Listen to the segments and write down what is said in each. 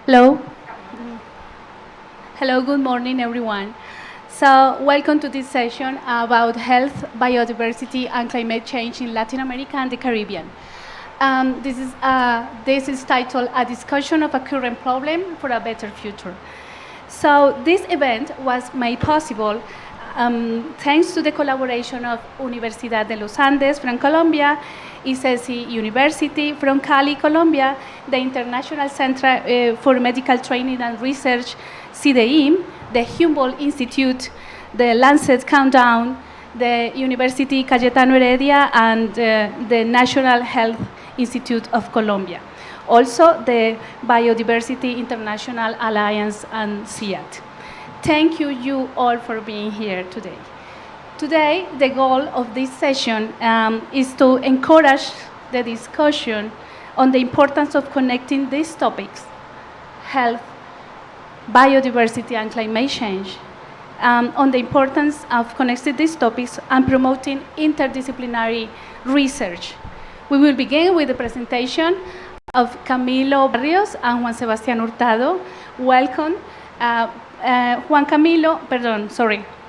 Hello. Hello, good morning, everyone. So, welcome to this session about health, biodiversity, and climate change in Latin America and the Caribbean. This is titled A Discussion of a Current Problem for a Better Future. So, this event was made possible thanks to the collaboration of Universidad de los Andes from Colombia, ICESI University from Cali, Colombia, the International Center for Medical Training and Research, CDIM, the Humboldt Institute, the Lancet Countdown, the University Cayetano Heredia, and the National Health Institute of Colombia. Also, the Biodiversity International Alliance and CIAT. Thank you all for being here today. Today, the goal of this session is to encourage the discussion on the importance of connecting these topics, health, biodiversity, and climate change, on the importance of connecting these topics and promoting interdisciplinary research. We will begin with the presentation of Camilo Barrios and Juan Sebastián Hurtado. Welcome.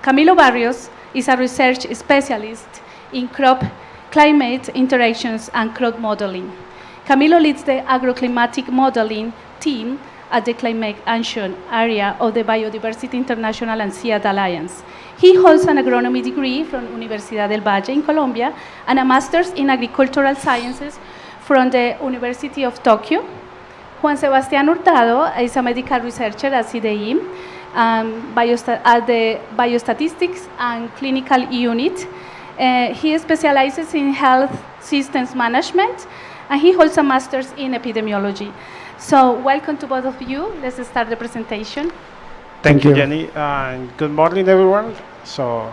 Camilo Barrios is a research specialist in crop climate interactions and crop modeling. Camilo leads the agroclimatic modeling team at the climate action area of the Biodiversity International and CIAT Alliance. He holds an agronomy degree from Universidad del Valle in Colombia and a master's in agricultural sciences from the University of Tokyo. Juan Sebastián Hurtado is a medical researcher at CDIM, at the Biostatistics and Clinical Unit. He specializes in health systems management, and he holds a master's in epidemiology. So welcome to both of you. Let's start the presentation. Thank you, Jenny, and good morning, everyone. So,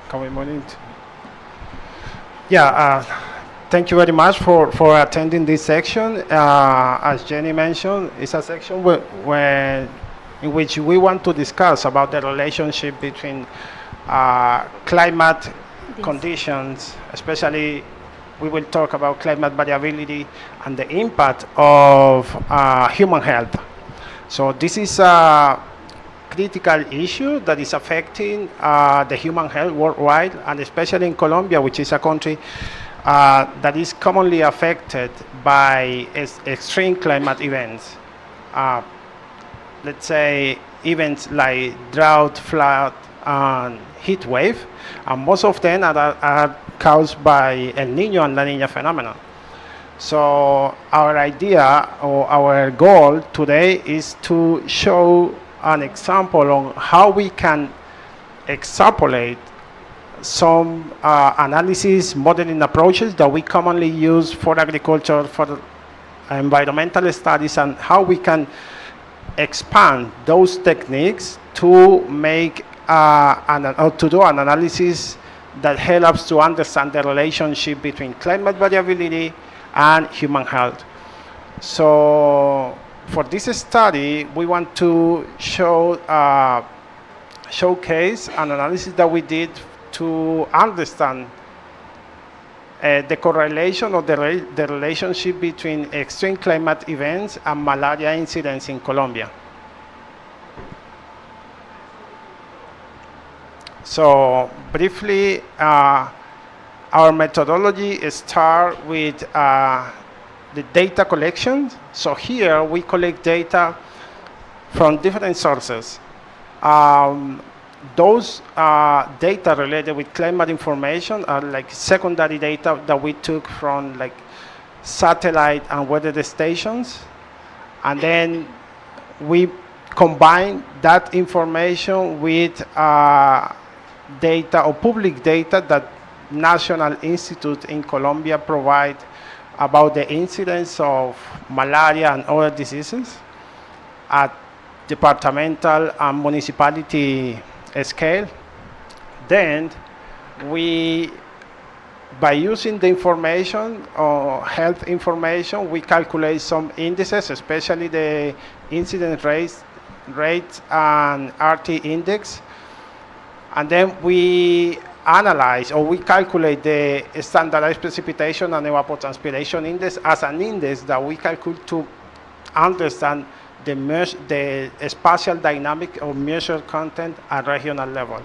good morning. Thank you very much for attending this section. As Jenny mentioned, it's a section in which we want to discuss about the relationship between climate conditions, especially we will talk about climate variability and the impact of human health. So this is a critical issue that is affecting the human health worldwide, and especially in Colombia, which is a country that is commonly affected by extreme climate events. Let's say events like drought, flood, and heat wave, and most of them are caused by El Niño and La Niña phenomenon. So our idea or our goal today is to show an example on how we can extrapolate some analysis modeling approaches that we commonly use for agriculture, for environmental studies, and how we can expand those techniques to make to do an analysis that helps to understand the relationship between climate variability and human health. So for this study, we want to showcase an analysis that we did to understand the correlation or the relationship between extreme climate events and malaria incidence in Colombia. So briefly, our methodology starts with the data collection. So here we collect data from different sources. Those data related with climate information are like secondary data that we took from like satellite and weather stations, and then we combine that information with data or public data that National Institute in Colombia provide about the incidence of malaria and other diseases at departmental and municipality scale. Then we, by using the information or health information, we calculate some indices, especially the incidence rates and RT index. And then we analyze or we calculate the standardized precipitation and evapotranspiration index as an index that we calculate to understand the spatial dynamic of measured content at regional level.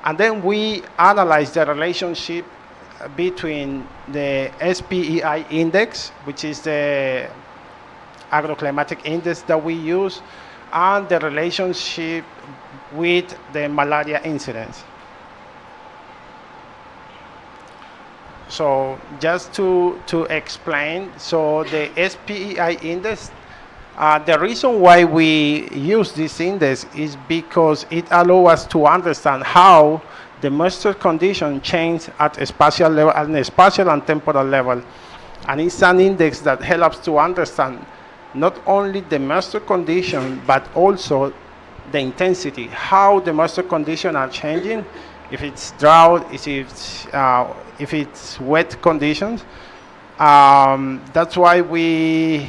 And then we analyze the relationship between the SPEI index, which is the agroclimatic index that we use, and the relationship with the malaria incidence. So just to explain, so the SPEI index, the reason why we use this index is because it allows us to understand how the moisture condition change at a spatial level, at a spatial and temporal level. And it's an index that helps to understand not only the moisture condition, but also the intensity, how the moisture conditions are changing, if it's drought, if it's wet conditions. That's why we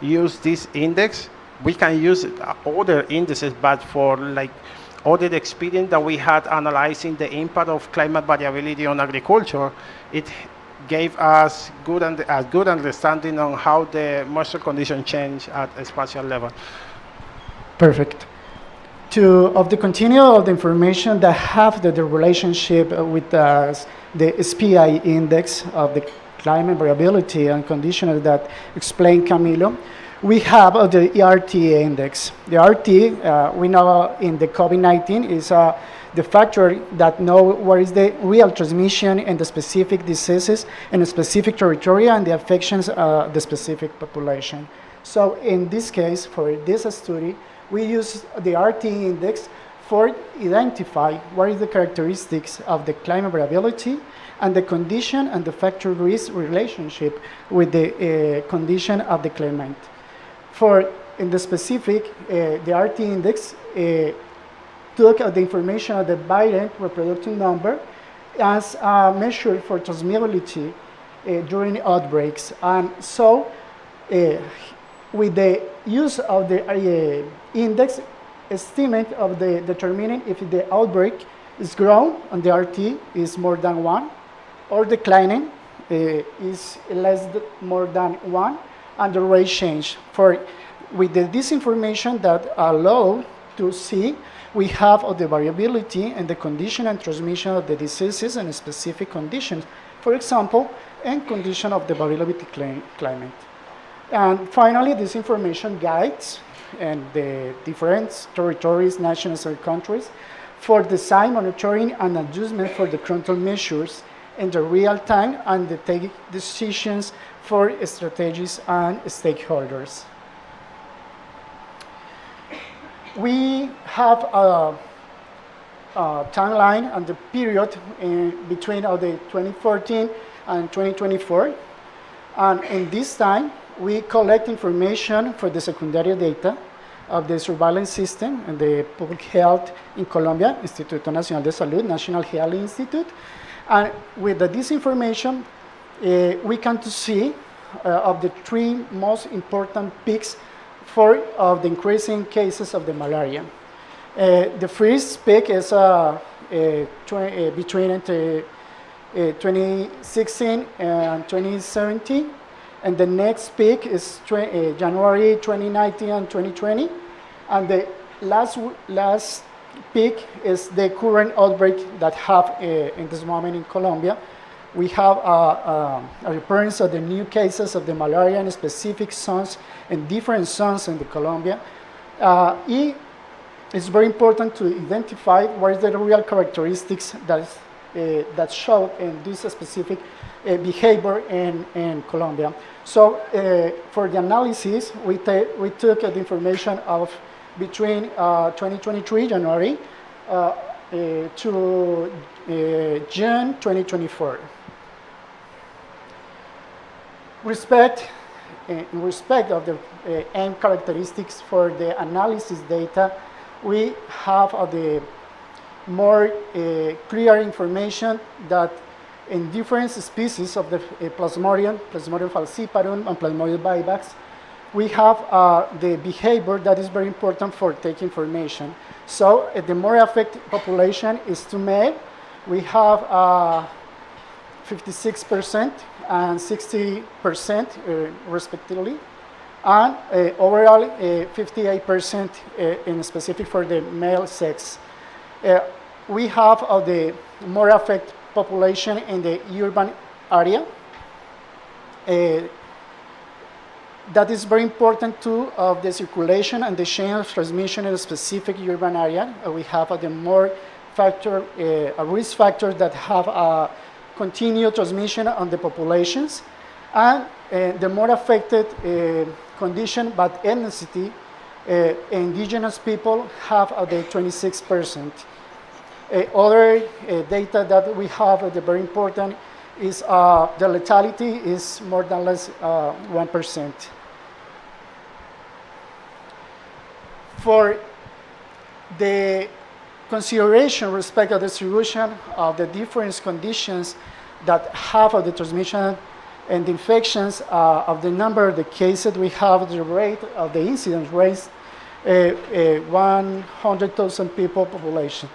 use this index. We can use other indices, but for like other experience that we had analyzing the impact of climate variability on agriculture, it gave us a good understanding on how the moisture conditions change at a spatial level. Perfect. Of the continuum of the information that have the relationship with the SPI index of the climate variability and conditions that explained Camilo, we have the ERT index. The RT, we know in the COVID-19 is the factor that know what is the real transmission in the specific diseases in a specific territory and the affections the specific population. So in this case, for this study, we use the RT index for identify what is the characteristics of the climate variability and the condition and the factor risk relationship with the condition of the climate. In the specific, the RT index took the information of the virulent reproductive number as a measure for transmissibility during outbreaks. And so, with the use of the index, estimate of the determining if the outbreak is growing and the RT is more than 1, or declining is more than 1, and the rate change. With this information that allow to see, we have of the variability and the condition and transmission of the diseases in specific conditions. For example, in condition of the variability climate. And finally, this information guides and the different territories, nations, or countries for design, monitoring, and adjustment for the control measures in the real time and to take decisions for strategies and stakeholders. We have a timeline and the period between the 2014 and 2024. And in this time, we collect information for the secondary data of the surveillance system and the public health in Colombia, Instituto Nacional de Salud, National Health Institute. And with this information, we can see of the 3 most important peaks of the increasing cases of the malaria. The first peak is between 2016 and 2017, and the next peak is January 2019 and 2020, and the last peak is the current outbreak that have in this moment in Colombia. We have a recurrence of the new cases of the malaria in specific zones, in different zones in the Colombia. It's very important to identify what is the real characteristics that show in this specific behavior in Colombia. So for the analysis, we took the information of between 2023, January, to June 2024. In respect of the end characteristics for the analysis data, we have the more clear information that in different species of the Plasmodium falciparum, and Plasmodium vivax, we have the behavior that is very important for taking information. So the more affected population is to male. We have 56% and 60% respectively. and overall 58% in specific for the male sex. We have the more affected population in the urban area. That is very important too of the circulation and the chain of transmission in a specific urban area. We have the more factor, risk factors that have a continued transmission on the populations, and the more affected condition by ethnicity, indigenous people have the 26%. Other data that we have very important is the lethality is more than less 1%. For the consideration respect of distribution of the different conditions that have of the transmission and the infections of the number of the cases, we have the rate of the incidence rate, 100,000 people population.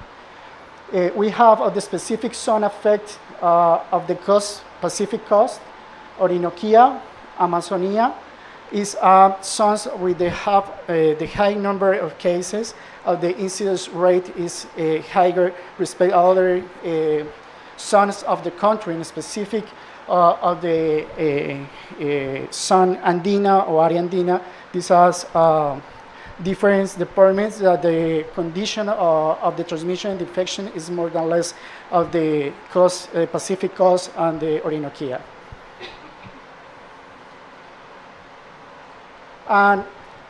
We have the specific zone effect of the coast, Pacific coast, Orinoquia, Amazonia, is zones with the high number of cases. The incidence rate is higher respect to other zones of the country, in specific of the zone Andina or Area Andina. This has different departments that the condition of the transmission and infection is more than less of the coast, Pacific coast and the Orinoquia. And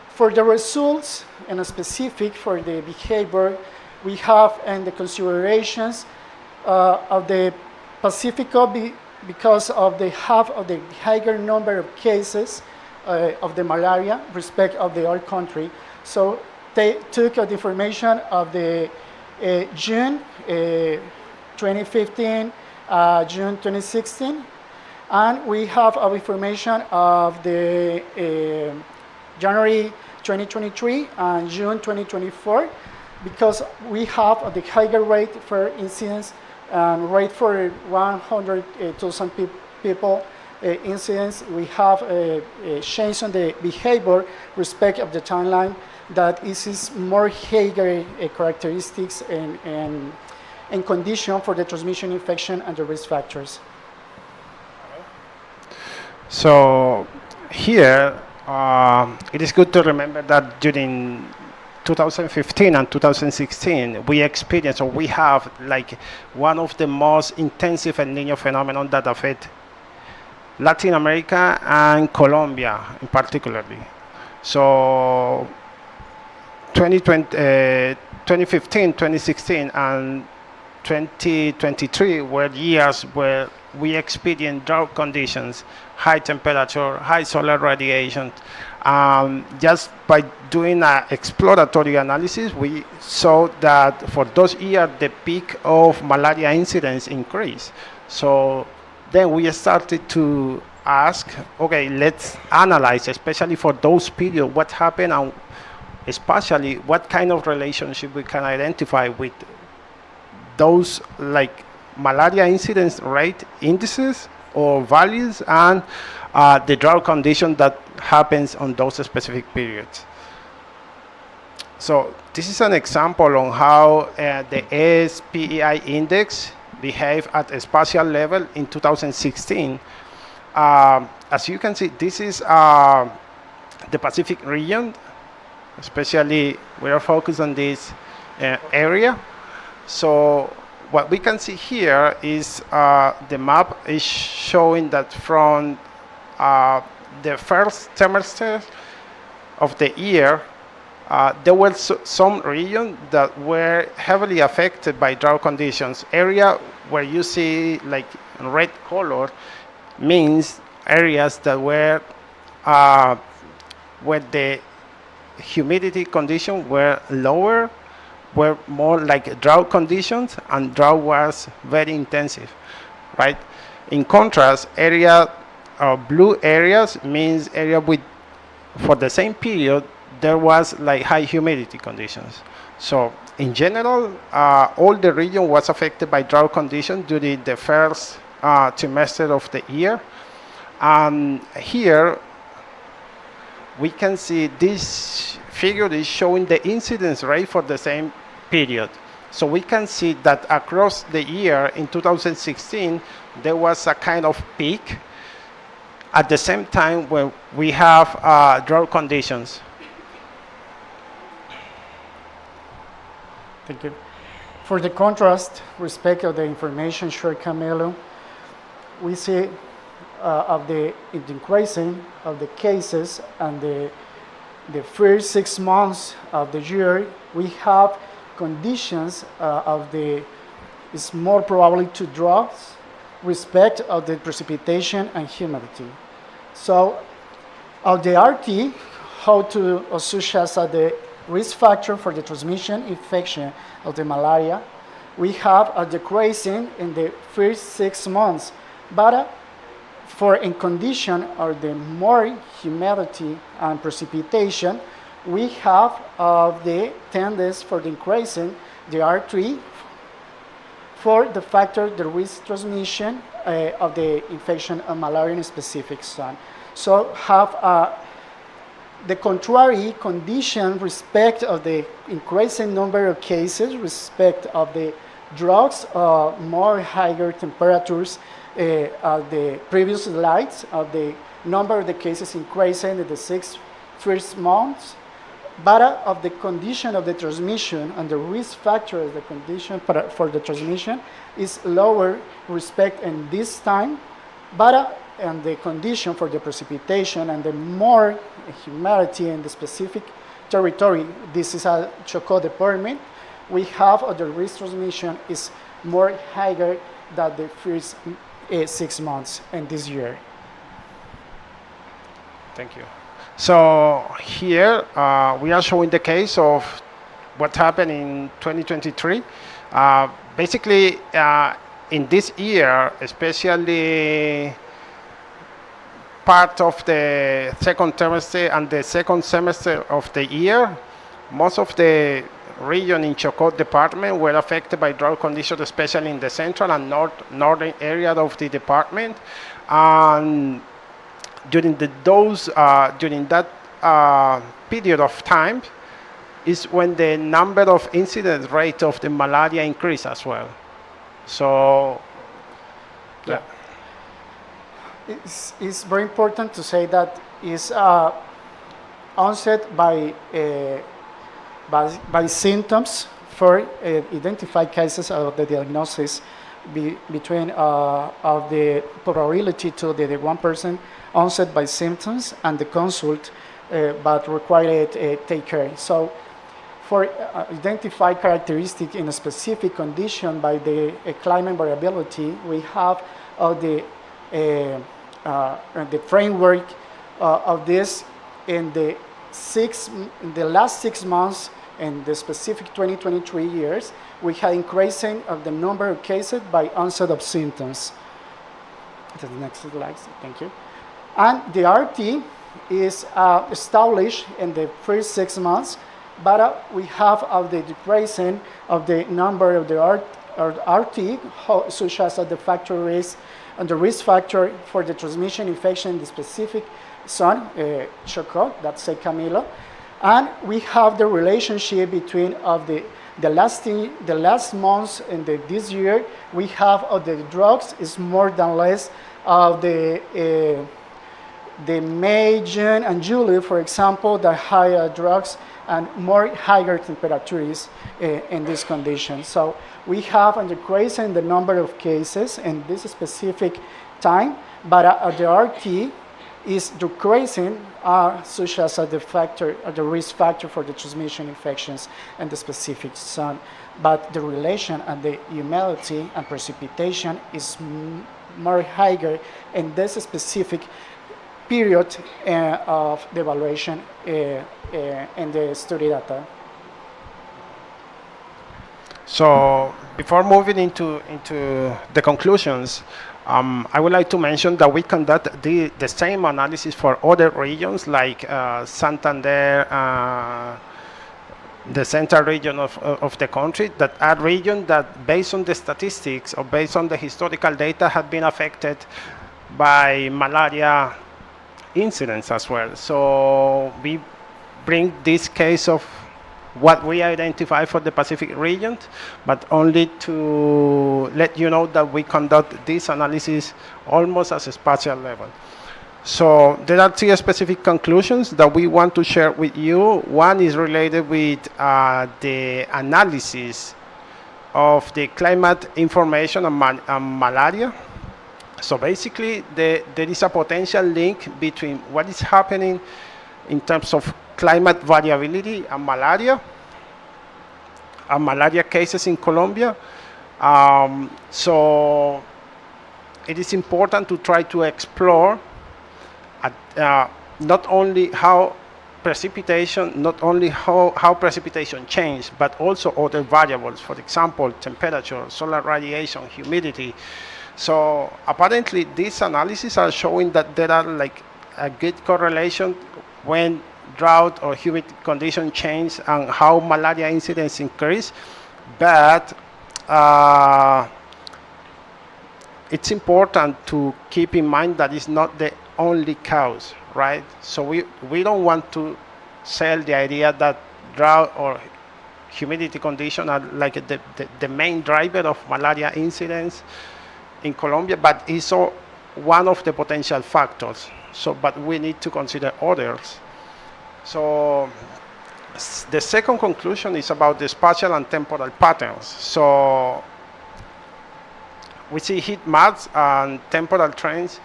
for the results, and specific for the behavior, we have and the considerations of the Pacifico because of the half of the higher number of cases of the malaria respect of the whole country. So they took the information of the June 2015, June 2016, and we have information of the January 2023 and June 2024, because we have the higher rate for incidence and rate for 100,000 people incidents. We have a change on the behavior respect of the timeline that is more higher characteristics and condition for the transmission infection and the risk factors. So here, it is good to remember that during 2015 and 2016, we experienced, or we have, like one of the most intensive El Niño phenomenon that affect Latin America and Colombia in particularly. So 2015, 2016, and 2023 were years where we experienced drought conditions, high temperature, high solar radiation. Just by doing an exploratory analysis, we saw that for those years, the peak of malaria incidence increased. So then we started to ask, okay, let's analyze, especially for those periods, what happened, and especially what kind of relationship we can identify with those like malaria incidence rate indices or values and the drought condition that happens on those specific periods. So this is an example on how the SPEI index behaved at a spatial level in 2016. As you can see, this is the Pacific region, especially we are focused on this area. So what we can see here is the map is showing that from the first semester of the year, there were some regions that were heavily affected by drought conditions. Area where you see like red color means areas that were where the humidity conditions were lower, were more like drought conditions, and drought was very intensive, right? In contrast, area blue areas means area with, for the same period, there was like high humidity conditions. So in general, all the region was affected by drought conditions during the first trimester of the year. Here, we can see this figure is showing the incidence rate for the same period. So we can see that across the year in 2016, there was a kind of peak at the same time when we have drought conditions. Thank you. For the contrast, respect of the information shared, Camilo, we see of the increasing of the cases and the first 6 months of the year, we have conditions of the is more probably to droughts, respect of the precipitation and humidity. So of the RT, how to associate the risk factor for the transmission infection of the malaria, we have a decreasing in the first 6 months, but for in condition of the more humidity and precipitation, we have the tendency for the increasing the R3 for the factor the risk transmission of the infection of malaria in a specific zone. So have the contrary condition respect of the increasing number of cases, respect of the droughts, more higher temperatures, the previous slides of the number of the cases increasing in the 6 first months, but of the condition of the transmission and the risk factor of the condition for the transmission is lower respect in this time, but and the condition for the precipitation and the more humidity in the specific territory, this is a Chocó department, we have the risk transmission is more higher than the first 6 months in this year. Thank you. So here we are showing the case of what happened in 2023. Basically, in this year, especially part of the second trimester and the second semester of the year, most of the region in Chocó department were affected by drought conditions, especially in the central and northern area of the department. And during that period of time is when the number of incidence rate of the malaria increased as well. So, yeah. It's very important to say that it's onset by symptoms for identify cases of the diagnosis between of the probability to the one person onset by symptoms and the consult, but required take care. So for identify characteristic in a specific condition by the climate variability, we have the framework of this in the last 6 months in the specific 2023 years, we had increasing of the number of cases by onset of symptoms. The next slide, thank you. And the RT is established in the first 6 months, but we have the decreasing of the number of the RT, such as the factor risk and the risk factor for the transmission infection in the specific zone, Chocó, that's Camilo. And we have the relationship between of the last months in this year, we have of the drugs is more than less of the May, June, and July, for example, the higher drugs and more higher temperatures in this condition. So we have a decrease in the number of cases in this specific time, but the RT is decreasing such as the factor, the risk factor for the transmission infections in the specific zone. But the relation and the humidity and precipitation is more higher in this specific period of the evaluation in the study data. So before moving into the conclusions, I would like to mention that we conduct the same analysis for other regions like Santander, the central region of the country, that are regions that, based on the statistics or based on the historical data, have been affected by malaria incidence as well. So we bring this case of what we identify for the Pacific region, but only to let you know that we conduct this analysis almost as a spatial level. So there are three specific conclusions that we want to share with you. One is related with the analysis of the climate information and malaria. So basically, there is a potential link between what is happening in terms of climate variability and malaria cases in Colombia. So it is important to try to explore not only how precipitation changes, but also other variables. For example, temperature, solar radiation, humidity. So apparently, these analyses are showing that there are like a good correlation when drought or humid condition change and how malaria incidence increase. But it's important to keep in mind that it's not the only cause, right? So we don't want to sell the idea that drought or humidity condition are like the main driver of malaria incidence in Colombia, but it's one of the potential factors. So, but we need to consider others. So the second conclusion is about the spatial and temporal patterns. So we see heat maps and temporal trends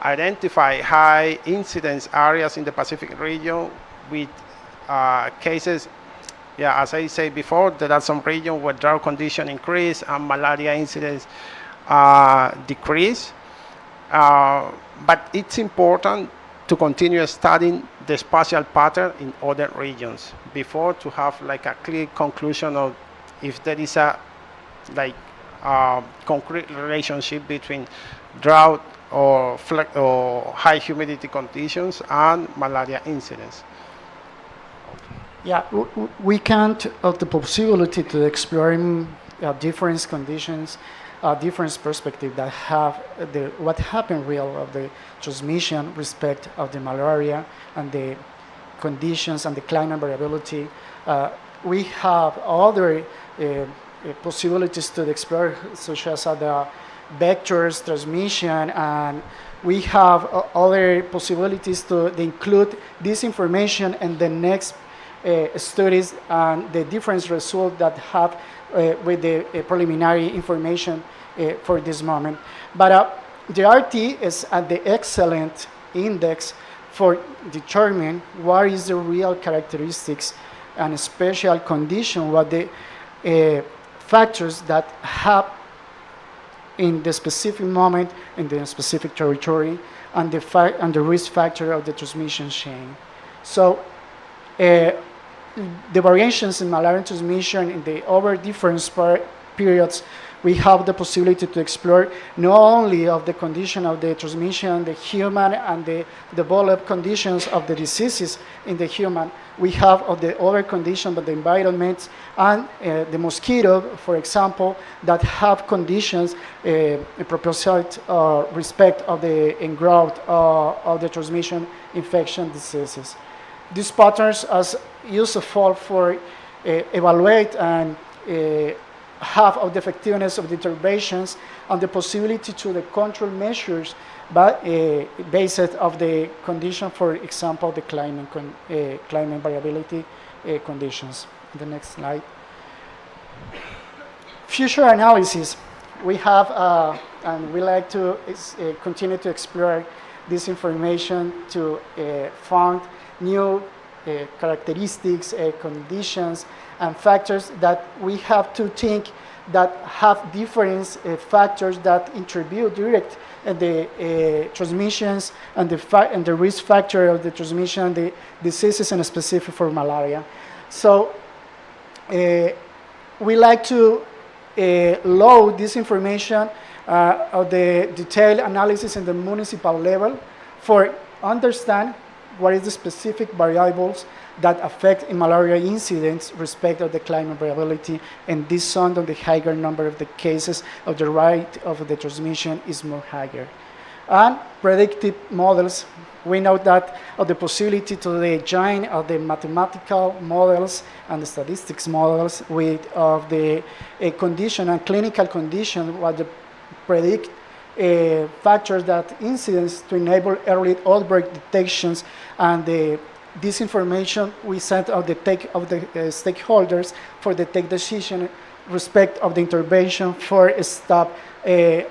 identify high incidence areas in the Pacific region with cases, as I said before, there are some regions where drought conditions increase and malaria incidence decrease. But it's important to continue studying the spatial pattern in other regions before to have like a clear conclusion of if there is a concrete relationship between drought or high humidity conditions and malaria incidence. Yeah, we can't have the possibility to explore different conditions, different perspectives that have what happened real of the transmission respect of the malaria and the conditions and the climate variability. We have other possibilities to explore, such as the vectors, transmission, and we have other possibilities to include this information in the next studies and the different results that have with the preliminary information for this moment. But the RT is at the excellent index for determining what is the real characteristics and special condition, what the factors that have in the specific moment in the specific territory and the risk factor of the transmission chain. So the variations in malaria transmission in the over different periods, we have the possibility to explore not only of the condition of the transmission, the human, and the developed conditions of the diseases in the human. We have of the other condition, but the environment and the mosquito, for example, that have conditions proportionate respect of the growth of the transmission infection diseases. These patterns are useful for evaluate and half of the effectiveness of the interventions and the possibility to the control measures, but based of the condition, for example, the climate variability conditions. The next slide. Future analysis. We have, and we like to continue to explore this information to find new characteristics, conditions, and factors that we have to think that have different factors that contribute direct the transmissions and the risk factor of the transmission, the diseases, and specific for malaria. So we like to load this information of the detailed analysis in the municipal level for understand what is the specific variables that affect malaria incidence respect of the climate variability, and this on the higher number of the cases of the rate of the transmission is more higher. And predictive models, we know that of the possibility to the join of the mathematical models and the statistics models with of the condition and clinical condition, what the predict factors that incidence to enable early outbreak detections, and this information we sent of the stakeholders for the take decision respect of the intervention for a stop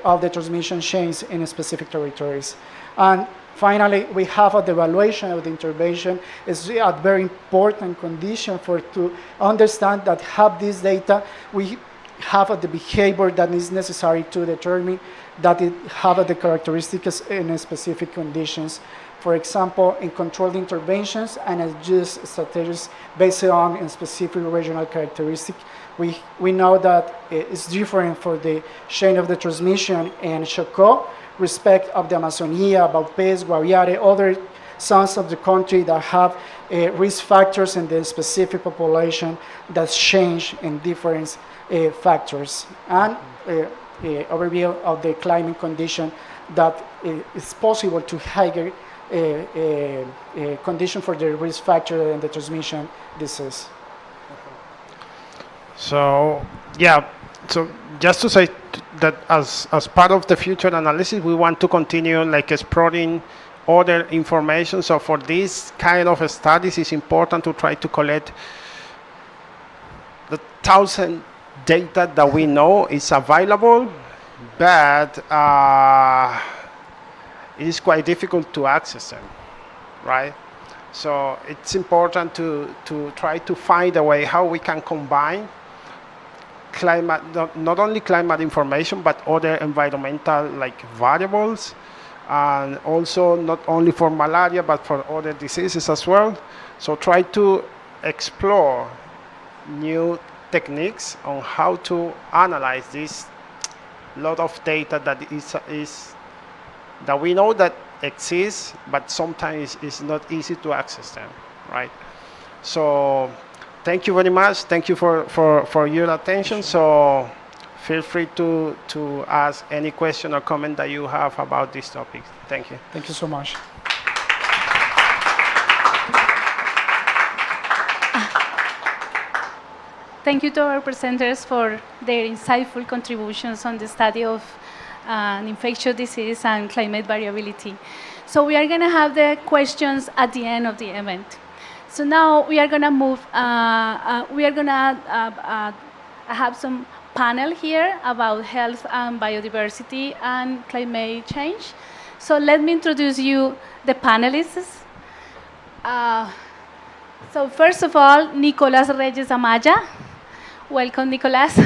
of the transmission chains in specific territories. And finally, we have the evaluation of the intervention is a very important condition for to understand that have this data, we have the behavior that is necessary to determine that it have the characteristics in specific conditions. For example, in controlled interventions and adjust strategies based on specific regional characteristics. We know that it's different for the chain of the transmission in Chocó, respect of the Amazonia, Baupés, Guaviare, other zones of the country that have risk factors in the specific population that change in different factors. And overview of the climate condition that it's possible to higher condition for the risk factor and the transmission disease. So, yeah, so just to say that as part of the future analysis, we want to continue like exploring other information. So for this kind of studies, it's important to try to collect the 1,000 data that we know is available, but it is quite difficult to access them, right? So it's important to try to find a way how we can combine climate, not only climate information, but other environmental like variables, and also not only for malaria, but for other diseases as well. So try to explore new techniques on how to analyze this lot of data that is that we know that exists, but sometimes it's not easy to access them, right? So thank you very much. Thank you for your attention. So feel free to ask any question or comment that you have about this topic. Thank you. Thank you so much. Thank you to our presenters for their insightful contributions on the study of infectious disease and climate variability. So we are going to have the questions at the end of the event. So now we are going to move, we are going to have some panel here about health and biodiversity and climate change. So let me introduce you the panelists. So first of all, Nicolás Reyes Amaya. Welcome, Nicolás.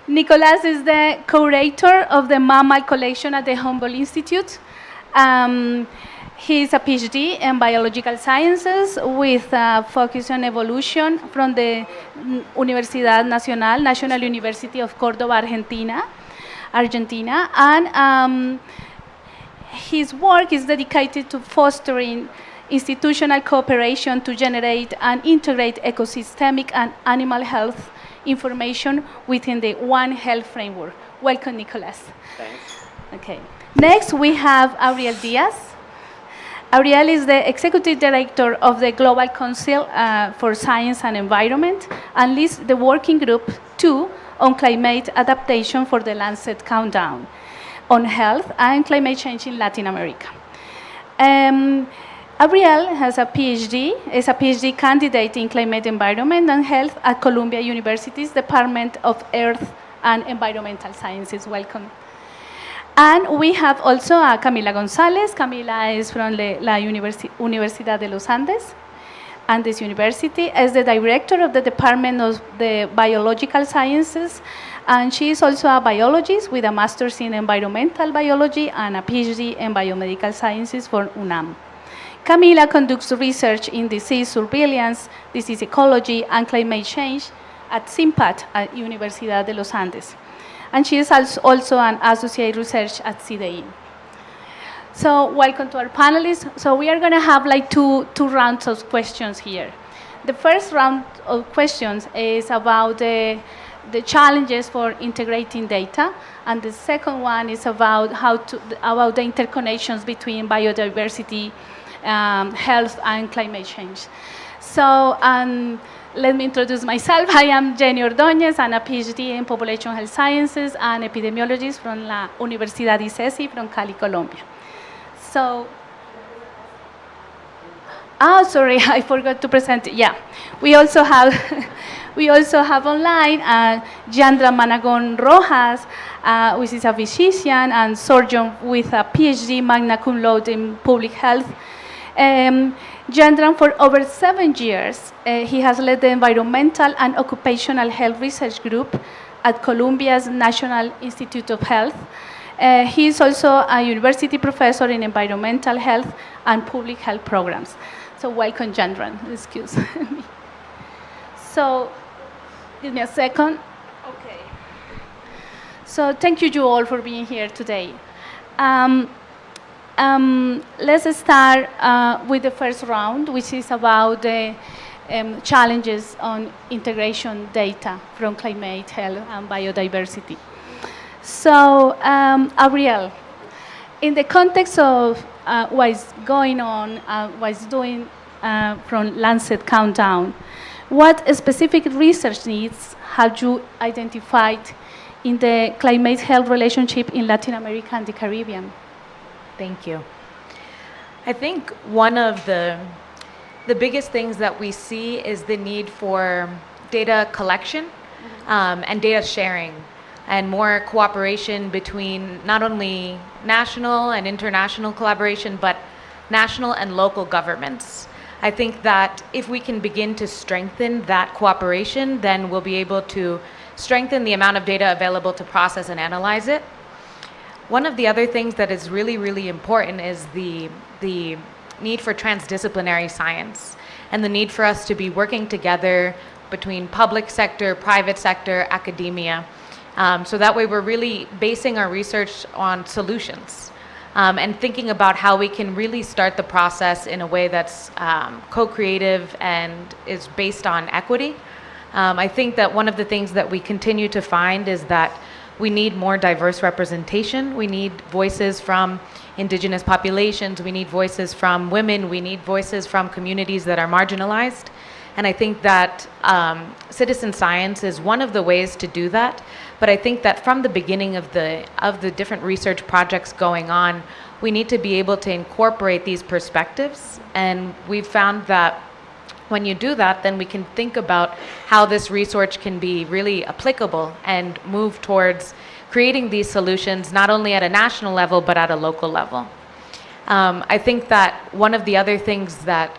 Nicolás is the curator of the mammal collection at the Humboldt Institute. He is a PhD in biological sciences with a focus on evolution from the Universidad Nacional, National University of Córdoba, Argentina. And his work is dedicated to fostering institutional cooperation to generate and integrate ecosystemic and animal health information within the One Health framework. Welcome, Nicolás. Thanks. Okay. Next, we have Ariel Diaz. Ariel is the Executive Director of the Global Council for Science and Environment and leads the Working Group 2 on Climate Adaptation for the Lancet Countdown on Health and Climate Change in Latin America. Ariel has a PhD, is a PhD candidate in Climate Environment and Health at Columbia University's Department of Earth and Environmental Sciences. Welcome. And we have also Camila González. Camila is from la Universidad de los Andes, Andes University, as the director of the Department of the Biological Sciences, and she is also a biologist with a master's in environmental biology and a PhD in biomedical sciences from UNAM. Camila conducts research in disease surveillance, disease ecology, and climate change at CIMPAT at Universidad de los Andes. And she is also an associate research at CDI. So welcome to our panelists. So we are going to have like two rounds of questions here. The first round of questions is about the the challenges for integrating data, and the second one is about about the interconnections between biodiversity, health, and climate change. So let me introduce myself. I am Jenny Ordóñez. I'm a PhD in Population Health Sciences and Epidemiologist from la Universidad ICESI from Cali, Colombia. So, sorry, I forgot to present. Yeah, we also have online Yandra Managon Rojas, which is a physician and surgeon with a PhD magna cum laude in public health. Yandran, for over 7 years, he has led the Environmental and Occupational Health Research Group at Colombia's National Institute of Health. He is also a university professor in environmental health and public health programs. So welcome, Yandran. Excuse me. So, give me a second. Okay. So thank you all for being here today. Let's start with the first round, which is about the challenges on integration data from climate, health, and biodiversity. So, Ariel, in the context of what's going on, what's doing from Lancet Countdown, what specific research needs have you identified in the climate-health relationship in Latin America and the Caribbean? Thank you. I think one of the biggest things that we see is the need for data collection and data sharing and more cooperation between not only national and international collaboration, but national and local governments. I think that if we can begin to strengthen that cooperation, then we'll be able to strengthen the amount of data available to process and analyze it. One of the other things that is really, really important is the need for transdisciplinary science and the need for us to be working together between public sector, private sector, academia. So that way we're really basing our research on solutions and thinking about how we can really start the process in a way that's co-creative and is based on equity. I think that one of the things that we continue to find is that we need more diverse representation. We need voices from indigenous populations. We need voices from women. We need voices from communities that are marginalized. And I think that citizen science is one of the ways to do that. But I think that from the beginning of the different research projects going on, we need to be able to incorporate these perspectives. And we've found that when you do that, then we can think about how this research can be really applicable and move towards creating these solutions, not only at a national level, but at a local level. I think that one of the other things that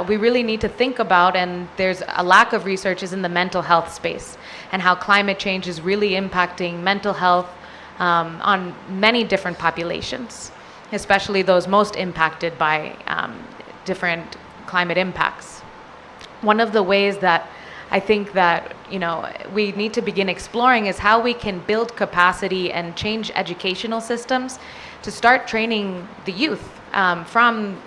we really need to think about, and there's a lack of research, is in the mental health space and how climate change is really impacting mental health on many different populations, especially those most impacted by different climate impacts. One of the ways that I think that we need to begin exploring is how we can build capacity and change educational systems to start training the youth from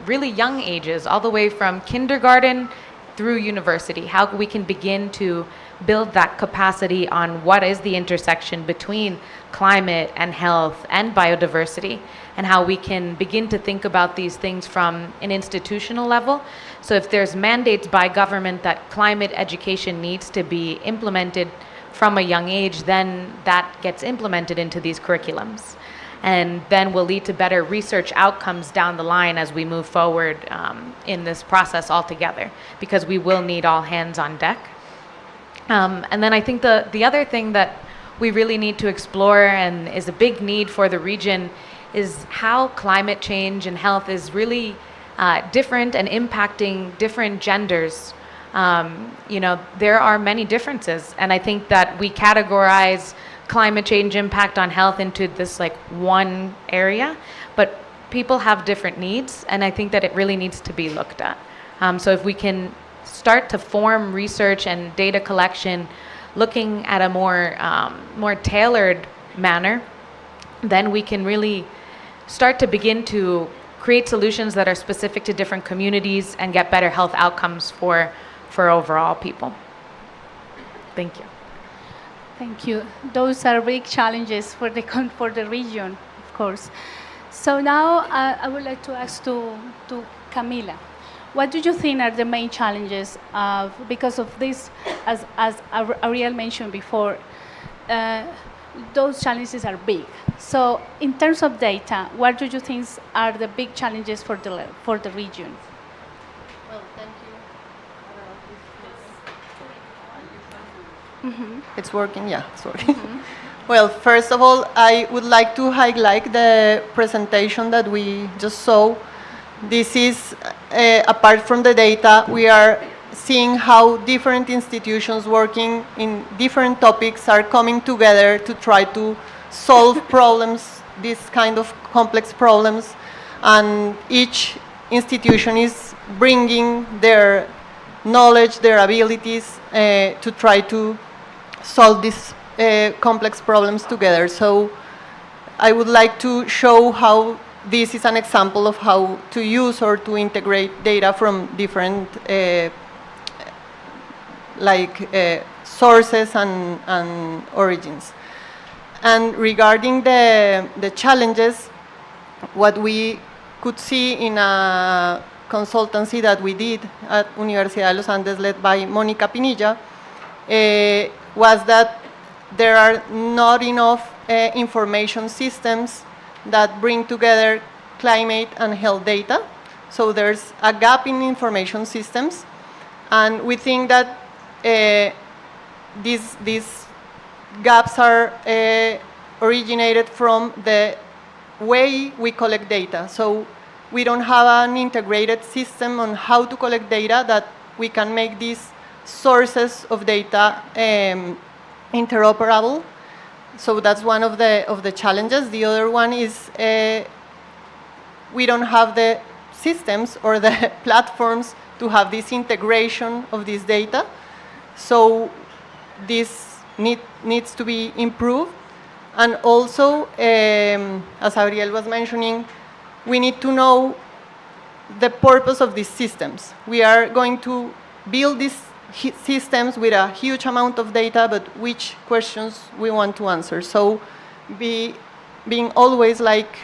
really young ages, all the way from kindergarten through university, how we can begin to build that capacity on what is the intersection between climate and health and biodiversity, and how we can begin to think about these things from an institutional level. So if there's mandates by government that climate education needs to be implemented from a young age, then that gets implemented into these curriculums. And then will lead to better research outcomes down the line as we move forward in this process altogether, because we will need all hands on deck. And then I think the other thing that we really need to explore and is a big need for the region is how climate change and health is really different and impacting different genders. There are many differences, and I think that we categorize climate change impact on health into this one area, but people have different needs, and I think that it really needs to be looked at. So if we can start to form research and data collection looking at a more tailored manner, then we can really start to begin to create solutions that are specific to different communities and get better health outcomes for overall people. Thank you. Thank you. Those are big challenges for for the region, of course. So now I would like to ask to Camila, what do you think are the main challenges because of this, as Ariel mentioned before, those challenges are big. So in terms of data, what do you think are the big challenges for the region? Well, thank you. It's working, yeah, sorry. Well, first of all, I would like to highlight the presentation that we just saw. This is, apart from the data, we are seeing how different institutions working in different topics are coming together to try to solve problems, these kind of complex problems, and each institution is bringing their knowledge, their abilities to try to solve these complex problems together. So I would like to show how this is an example of how to use or to integrate data from different sources and origins. And regarding the challenges, what we could see in a consultancy that we did at Universidad de los Andes led by Mónica Pinilla was that there are not enough information systems that bring together climate and health data. So there's a gap in information systems, and we think that these gaps are originated from the way we collect data. So we don't have an integrated system on how to collect data that we can make these sources of data interoperable. So that's one of the challenges. The other one is we don't have the systems or the platforms to have this integration of this data. So this needs to be improved. And also, as Ariel was mentioning, we need to know the purpose of these systems. We are going to build these systems with a huge amount of data, but which questions we want to answer. So being always like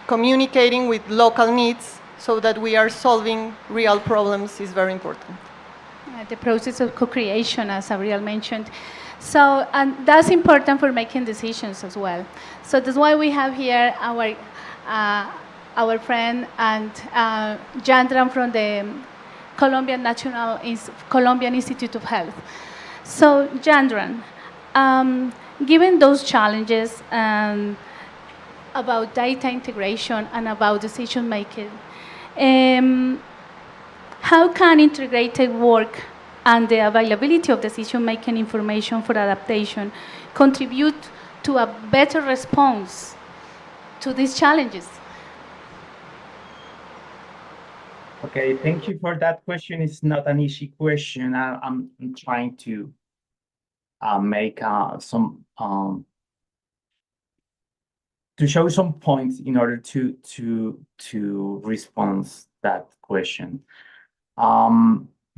communicating with local needs so that we are solving real problems is very important. The process of co-creation, as Ariel mentioned. So, and that's important for making decisions as well. So that's why we have here our friend and Jandran from the Colombian Institute of Health. So Jandran, given those challenges about data integration and about decision making, how can integrated work and the availability of decision-making information for adaptation contribute to a better response to these challenges? Okay, thank you for that question. It's not an easy question. I'm trying to make some to show some points in order to respond that question.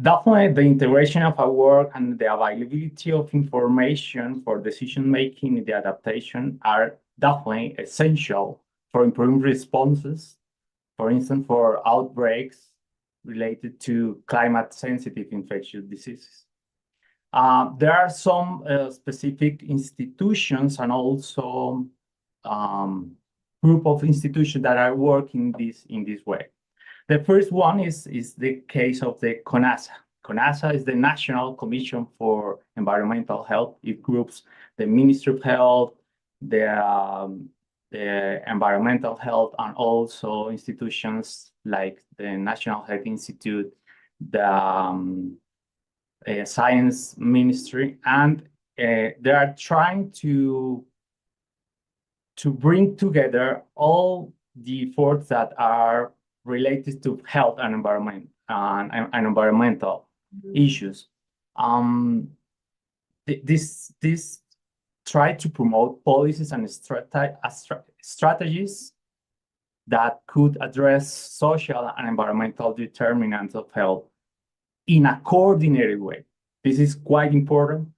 Definitely, the integration of our work and the availability of information for decision-making and the adaptation are definitely essential for improving responses, for instance, for outbreaks related to climate-sensitive infectious diseases. There are some specific institutions and also group of institutions that are working in this way. The first one is the case of the CONASA. CONASA is the National Commission for Environmental Health. It groups the Ministry of Health, the environmental health, and also institutions like the National Health Institute, the Science Ministry, and they are trying to bring together all the efforts that are related to health and environment and environmental issues. This try to promote policies and strategies that could address social and environmental determinants of health in a coordinated way. This is quite important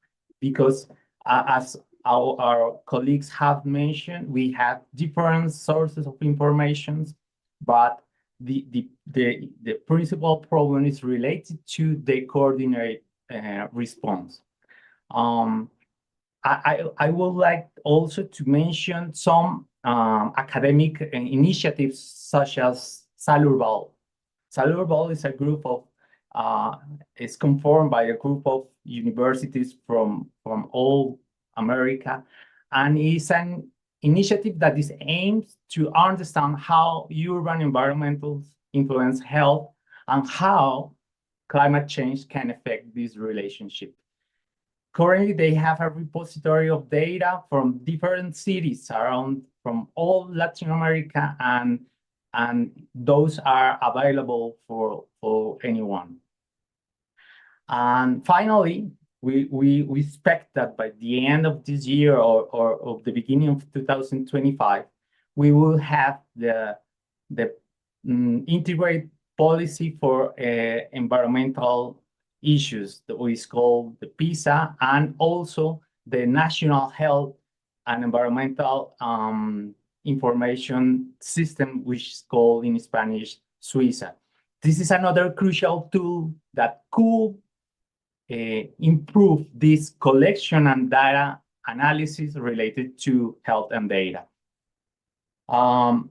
because as our colleagues have mentioned, we have different sources of information, but the principal problem is related to the coordinated response. I would like also to mention some academic initiatives such as Salurbal. Salurbal is a group of is conformed by a group of universities from all America, and is an initiative that is aimed to understand how urban environmentals influence health and how climate change can affect this relationship. Currently, they have a repository of data from different cities around from all Latin America, and those are available for anyone. And finally, we expect that by the end of this year or of the beginning of 2025, we will have the integrated policy for environmental issues that is called the PISA, and also the National Health and Environmental Information System, which is called in Spanish SUISA. This is another crucial tool that could improve this collection and data analysis related to health and data. All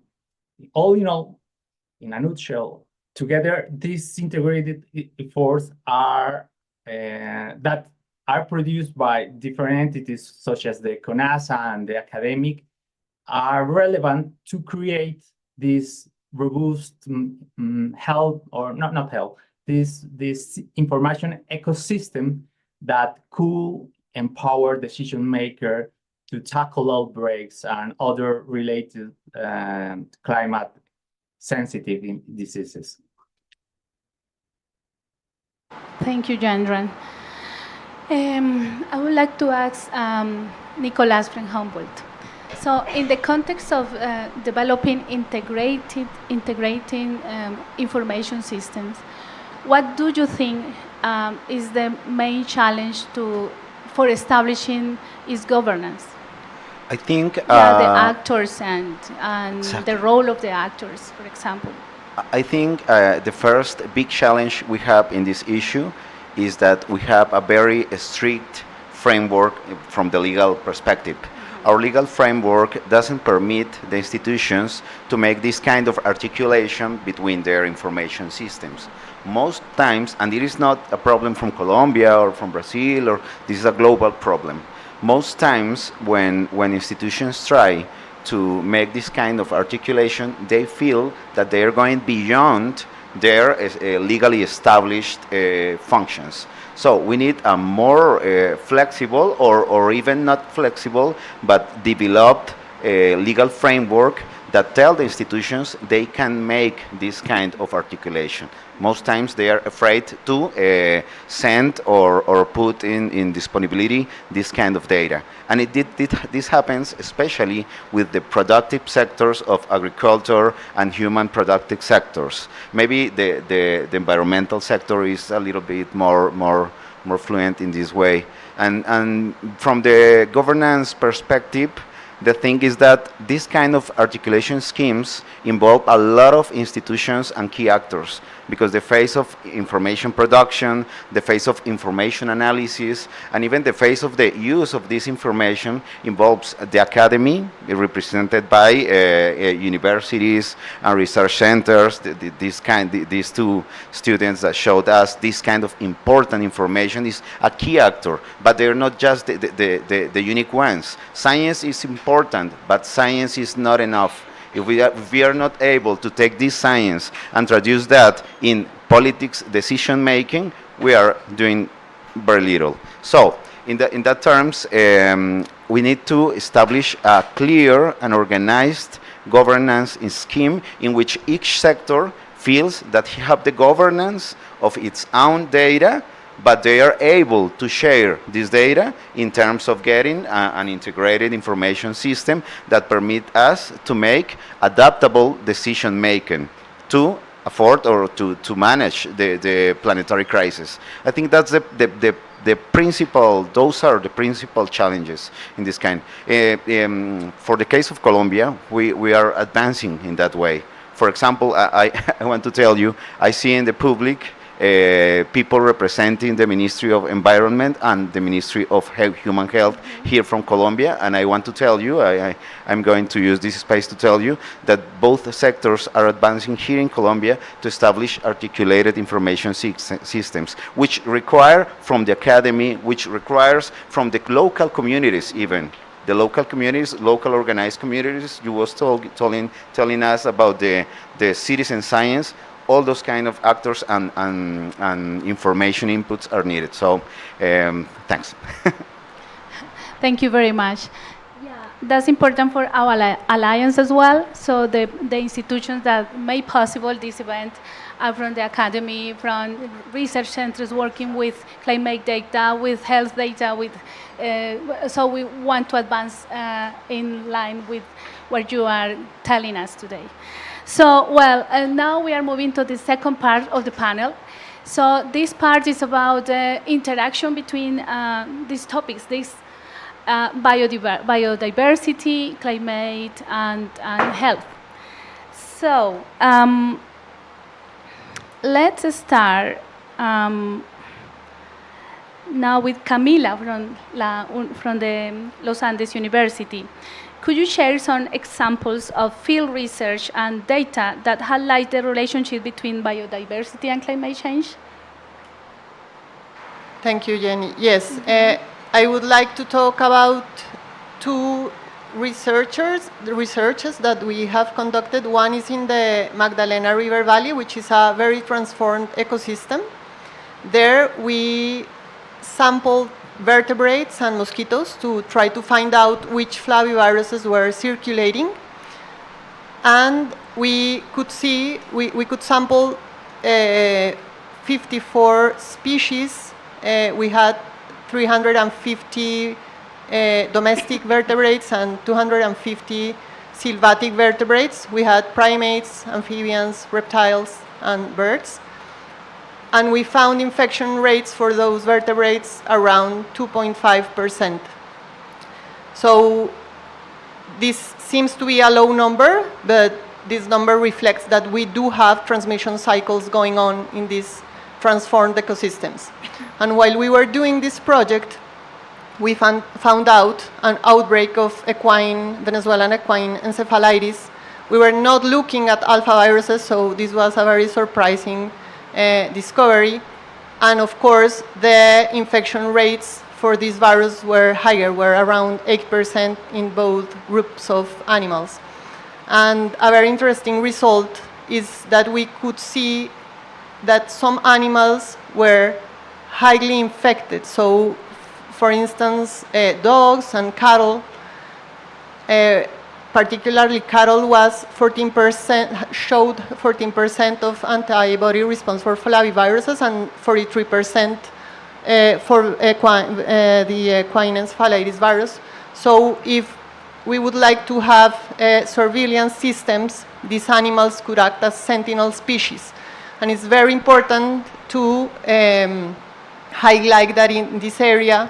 in all, in a nutshell, together, these integrated efforts are that are produced by different entities such as the CONASA and the academic, are relevant to create this robust health, or not health, this information ecosystem that could empower decision maker to tackle outbreaks and other related climate sensitive diseases. Thank you, Jandran. I would like to ask Nicolas from Humboldt. So in the context of developing integrating information systems, what do you think is the main challenge for establishing its governance? I think the actors and exactly. the role of the actors, for example. I think the first big challenge we have in this issue is that we have a very strict framework from the legal perspective. Our legal framework doesn't permit the institutions to make this kind of articulation between their information systems. Most times, and it is not a problem from Colombia or from Brazil, or this is a global problem. Most times when institutions try to make this kind of articulation, they feel that they are going beyond their legally established functions. So we need a more flexible, or even not flexible, but developed legal framework that tell the institutions they can make this kind of articulation. Most times they are afraid to send or put in disponibility this kind of data. And this happens especially with the productive sectors of agriculture and human productive sectors. Maybe the environmental sector is a little bit more fluent in this way. And from the governance perspective, the thing is that this kind of articulation schemes involve a lot of institutions and key actors, because the phase of information production, the phase of information analysis, and even the phase of the use of this information involves the academy, represented by universities and research centers. These two students that showed us this kind of important information is a key actor, but they're not just the unique ones. Science is important, but science is not enough. If we are not able to take this science and traduce that in politics decision making, we are doing very little. So in that terms, we need to establish a clear and organized governance scheme in which each sector feels that he have the governance of its own data, but they are able to share this data in terms of getting an integrated information system that permit us to make adaptable decision making to afford or to manage the planetary crisis. I think that's the those are the principal challenges in this kind. For the case of Colombia, we are advancing in that way. For example, I want to tell you, I see in the public people representing the Ministry of Environment and the Ministry of Human Health here from Colombia, and I want to tell you, I'm going to use this space to tell you that both sectors are advancing here in Colombia to establish articulated information systems, which require from the academy, which requires from the local communities even. The local communities, local organized communities, you was telling us about the citizen science. All those kind of actors and information inputs are needed. So, thanks. Thank you very much. Yeah, that's important for our alliance as well. So the institutions that made possible this event are from the academy, from research centers working with climate data, with health data, so we want to advance in line with what you are telling us today. So, well, now we are moving to the second part of the panel. So this part is about interaction between these topics, biodiversity, climate, and health. So let's start now with Camila from the Los Andes University. Could you share some examples of field research and data that highlight the relationship between biodiversity and climate change? Thank you, Jenny. Yes, I would like to talk about two researches that we have conducted. One is in the Magdalena River Valley, which is a very transformed ecosystem. There we sampled vertebrates and mosquitoes to try to find out which flaviviruses were circulating. And we could see, we could sample 54 species. We had 350 domestic vertebrates and 250 sylvatic vertebrates. We had primates, amphibians, reptiles, and birds. And we found infection rates for those vertebrates around 2.5%. So this seems to be a low number, but this number reflects that we do have transmission cycles going on in these transformed ecosystems. And while we were doing this project, we found out an outbreak of Venezuelan equine encephalitis. We were not looking at alpha viruses, so this was a very surprising discovery. And of course, the infection rates for this virus were higher, were around 8% in both groups of animals. And a very interesting result is that we could see that some animals were highly infected. So, for instance, dogs and cattle, particularly cattle was 14%, showed 14% of antibody response for flaviviruses and 43% for the equine encephalitis virus. So if we would like to have surveillance systems, these animals could act as sentinel species. And it's very important to highlight that in this area,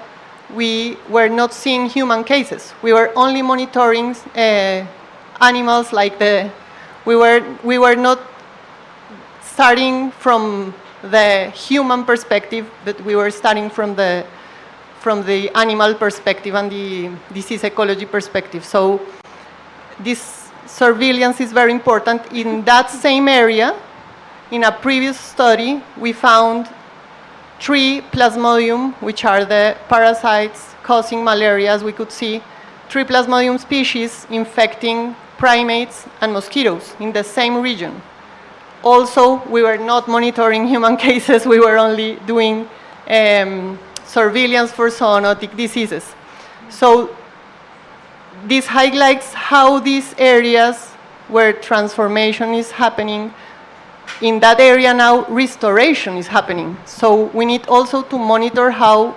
we were not seeing human cases. We were only monitoring animals like we were not starting from the human perspective, but we were starting from the animal perspective and the disease ecology perspective. So this surveillance is very important. In that same area, in a previous study, we found 3 Plasmodium, which are the parasites causing malaria, as we could see, 3 Plasmodium species infecting primates and mosquitoes in the same region. Also, we were not monitoring human cases, we were only doing surveillance for zoonotic diseases. So this highlights how these areas where transformation is happening, in that area now restoration is happening. So we need also to monitor how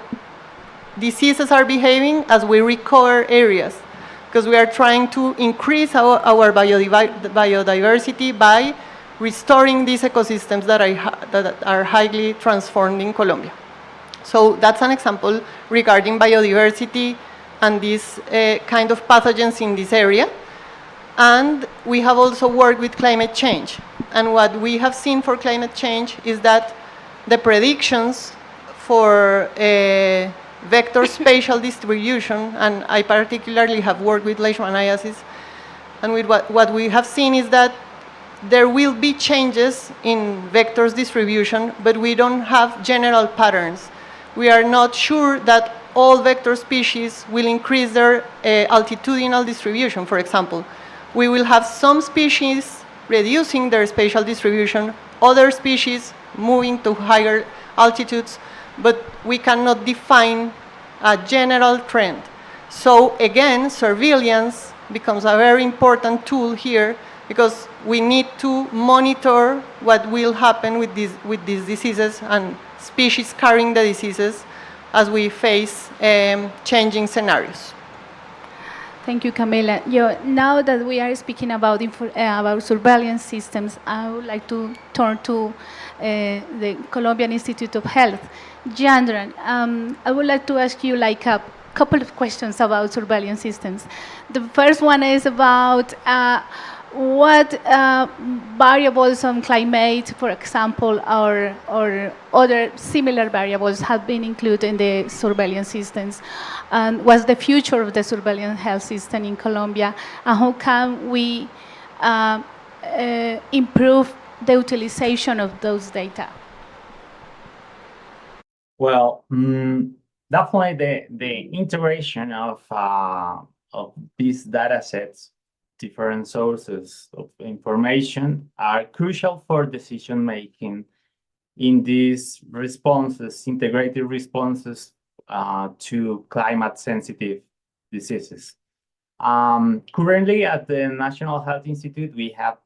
diseases are behaving as we recover areas, because we are trying to increase our biodiversity by restoring these ecosystems that are highly transformed in Colombia. So that's an example regarding biodiversity and these kind of pathogens in this area. And we have also worked with climate change. And what we have seen for climate change is that the predictions for vector spatial distribution, and I particularly have worked with leishmaniasis, and with what we have seen is that there will be changes in vectors distribution, but we don't have general patterns. We are not sure that all vector species will increase their altitudinal distribution, for example. We will have some species reducing their spatial distribution, other species moving to higher altitudes, but we cannot define a general trend. So again, surveillance becomes a very important tool here, because we need to monitor what will happen with these diseases and species carrying the diseases as we face changing scenarios. Thank you, Camila. Now that we are speaking about surveillance systems, I would like to turn to the Colombian Institute of Health. Jandran, I would like to ask you like a couple of questions about surveillance systems. The first one is about what variables on climate, for example, or other similar variables have been included in the surveillance systems? And what's the future of the surveillance health system in Colombia? And how can we improve the utilization of those data? Well, definitely the integration of these data sets, different sources of information, are crucial for decision making in these responses, integrated responses to climate sensitive diseases. Currently at the National Health Institute, we have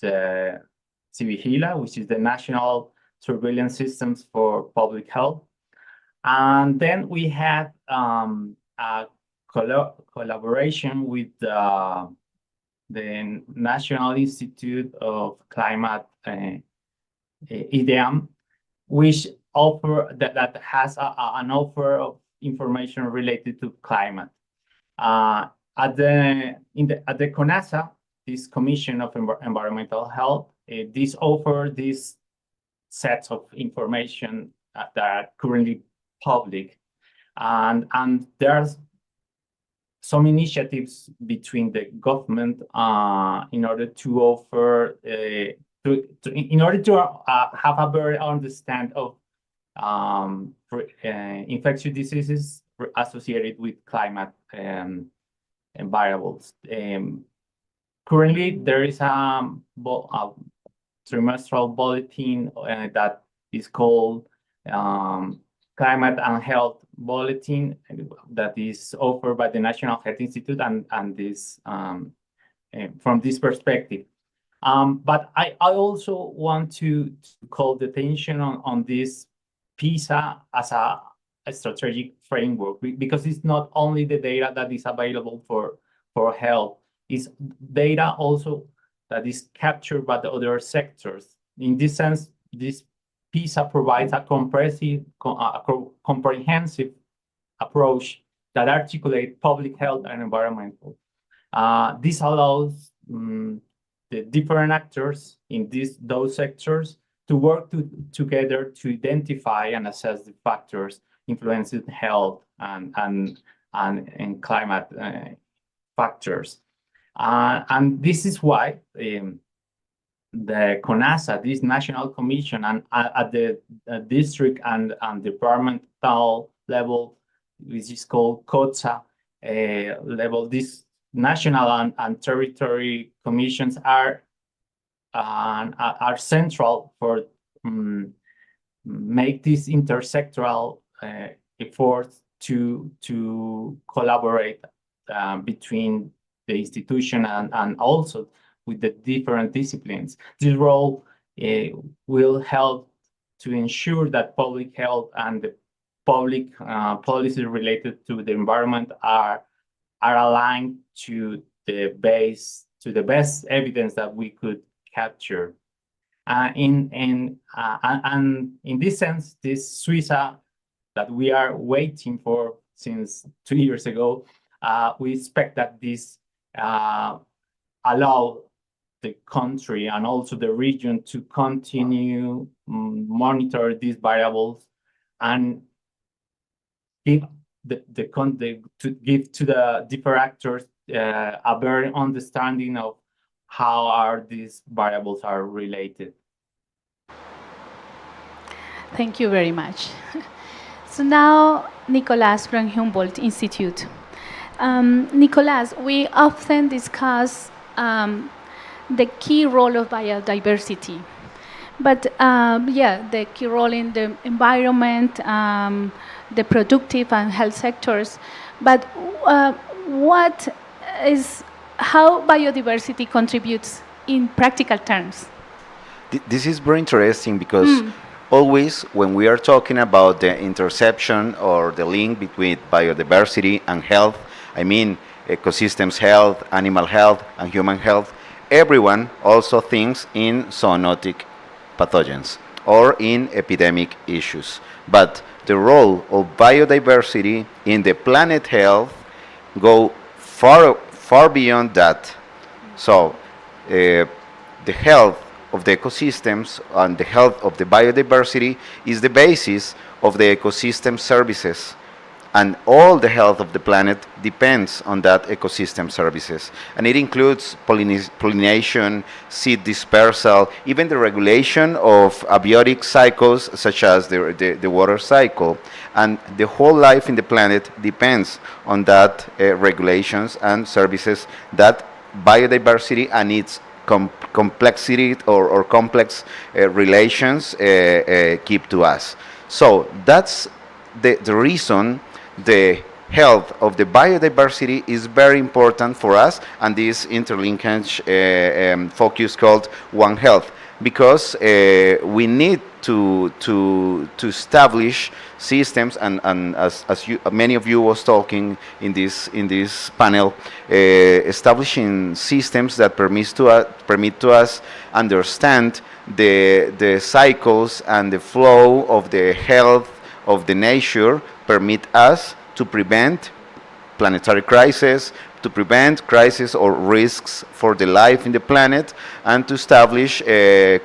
the CGIAR, which is the National Surveillance Systems for Public Health. And then we have a collaboration with the National Institute of Climate, IDEAM, which that has an offer of information related to climate. At the CONASA, this Commission of Environmental Health, this offer these sets of information that are currently public, and there's some initiatives between the government in order to offer in order to have a better understanding of infectious diseases associated with climate variables. Currently, there is a trimestral bulletin that is called Climate and Health Bulletin that is offered by the National Health Institute, and this from this perspective. But I also want to call the attention on this PISA as a strategic framework, because it's not only the data that is available for health, it's data also that is captured by the other sectors. In this sense, this PISA provides a comprehensive approach that articulates public health and environmental. This allows the different actors in those sectors to work together to identify and assess the factors influencing health and climate factors. And this is why the CONASA, this national commission, and at the district and departmental level, which is called COTSA level, these national and territory commissions are central for make this intersectoral efforts to collaborate between the institution and also with the different disciplines. This role will help to ensure that public health and the public policies related to the environment are aligned to the best evidence that we could capture. And in this sense, this Suiza that we are waiting for since 2 years ago, we expect that this allow the country and also the region to continue monitor these variables and give to give to the different actors a better understanding of how are these variables are related. Thank you very much. So now, Nicolas from Humboldt Institute. Nicolas, we often discuss the key role of biodiversity, but the key role in the environment, the productive and health sectors. But how biodiversity contributes in practical terms? This is very interesting because always when we are talking about the interception or the link between biodiversity and health, I mean ecosystems health, animal health, and human health, everyone also thinks in zoonotic pathogens or in epidemic issues. But the role of biodiversity in the planet health go far beyond that. So the health of the ecosystems and the health of the biodiversity is the basis of the ecosystem services. And all the health of the planet depends on that ecosystem services. And it includes pollination, seed dispersal, even the regulation of abiotic cycles such as the water cycle. And the whole life in the planet depends on that regulations and services that biodiversity and its complexity or complex relations keep to us. So that's the reason the health of the biodiversity is very important for us, and this interlinkage focus called One Health, because we need to establish systems, and as many of you was talking in this panel, establishing systems that permit to us understand the cycles and the flow of the health of the nature, permit us to prevent planetary crisis, to prevent crises or risks for the life in the planet, and to establish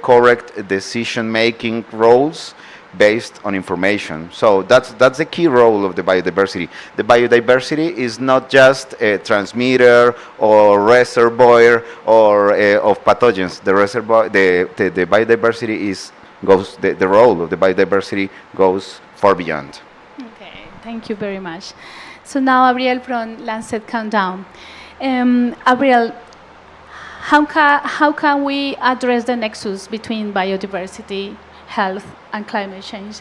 correct decision-making roles based on information. So that's the key role of the biodiversity. The biodiversity is not just a transmitter or reservoir or of pathogens. The reservoir, the biodiversity the role of the biodiversity goes far beyond. Okay, thank you very much. So now, Abriel from Lancet Countdown. Abriel, how can we address the nexus between biodiversity, health, and climate change?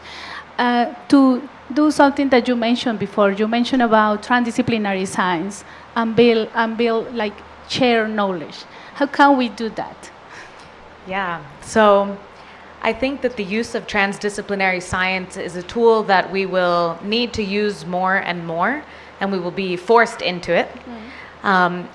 To do something that you mentioned before, you mentioned about transdisciplinary science and build like share knowledge. How can we do that? Yeah, so I think that the use of transdisciplinary science is a tool that we will need to use more and more, and we will be forced into it.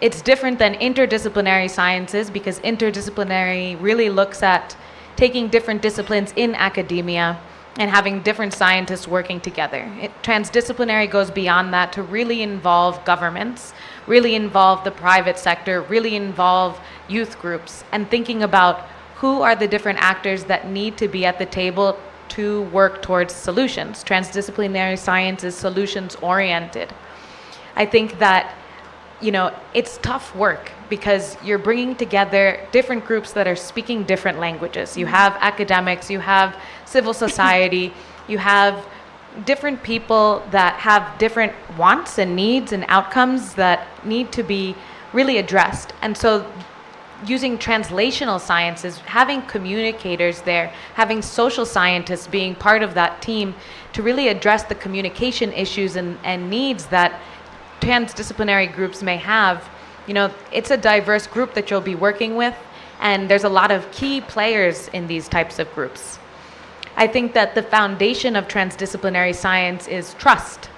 It's different than interdisciplinary sciences, because interdisciplinary really looks at taking different disciplines in academia and having different scientists working together. Transdisciplinary goes beyond that to really involve governments, really involve the private sector, really involve youth groups, and thinking about who are the different actors that need to be at the table to work towards solutions. Transdisciplinary science is solutions oriented. I think that, it's tough work because you're bringing together different groups that are speaking different languages. You have academics, you have civil society, you have different people that have different wants and needs and outcomes that need to be really addressed. And so using translational sciences, having communicators there, having social scientists being part of that team to really address the communication issues and needs that transdisciplinary groups may have. It's a diverse group that you'll be working with, and there's a lot of key players in these types of groups. I think that the foundation of transdisciplinary science is trust.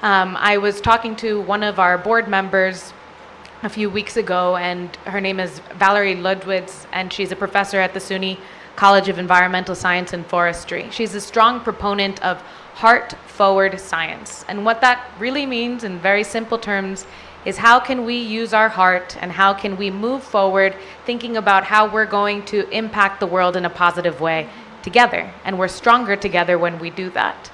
I was talking to one of our board members a few weeks ago, and her name is Valerie Ludwitz, and she's a professor at the SUNY College of Environmental Science and Forestry. She's a strong proponent of heart-forward science. And what that really means in very simple terms is how can we use our heart and how can we move forward thinking about how we're going to impact the world in a positive way together. And we're stronger together when we do that.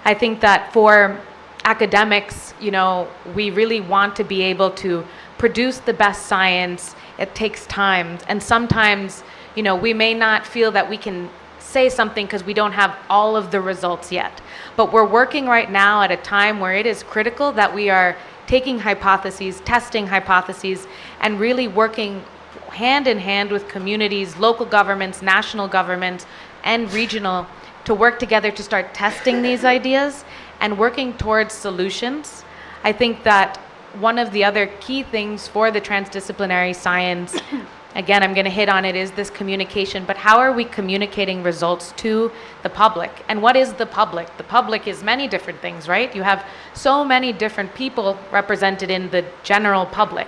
I think that for academics, you know, we really want to be able to produce the best science. It takes time. And sometimes, you know, we may not feel that we can say something because we don't have all of the results yet. But we're working right now at a time where it is critical that we are taking hypotheses, testing hypotheses, and really working hand in hand with communities, local governments, national governments, and regional to work together to start testing these ideas and working towards solutions. I think that one of the other key things for the transdisciplinary science, again, I'm going to hit on it, is this communication. But how are we communicating results to the public? And what is the public? The public is many different things, right? You have so many different people represented in the general public.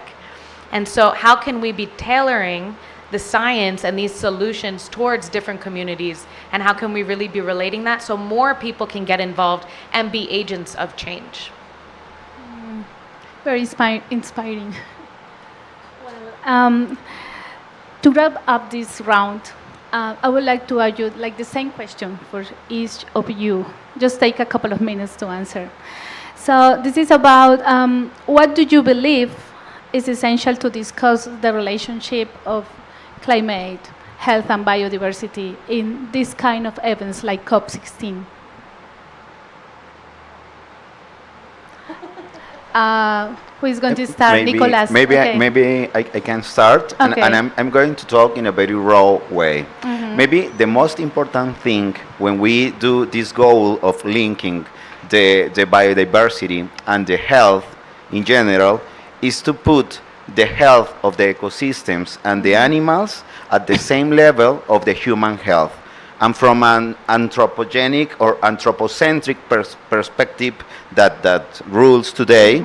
And so how can we be tailoring the science and these solutions towards different communities, and how can we really be relating that so more people can get involved and be agents of change? Very inspiring. To wrap up this round, I would like to argue like the same question for each of you. Just take a couple of minutes to answer. So this is about what do you believe is essential to discuss the relationship of climate, health, and biodiversity in this kind of events like COP16? Who is going to start? Maybe, Nicolas. maybe, Okay. maybe I can start, and, Okay. and I'm going to talk in a very raw way. Maybe the most important thing when we do this goal of linking the biodiversity and the health in general is to put the health of the ecosystems and the animals at the same level of the human health. And from an anthropogenic or anthropocentric perspective that rules today,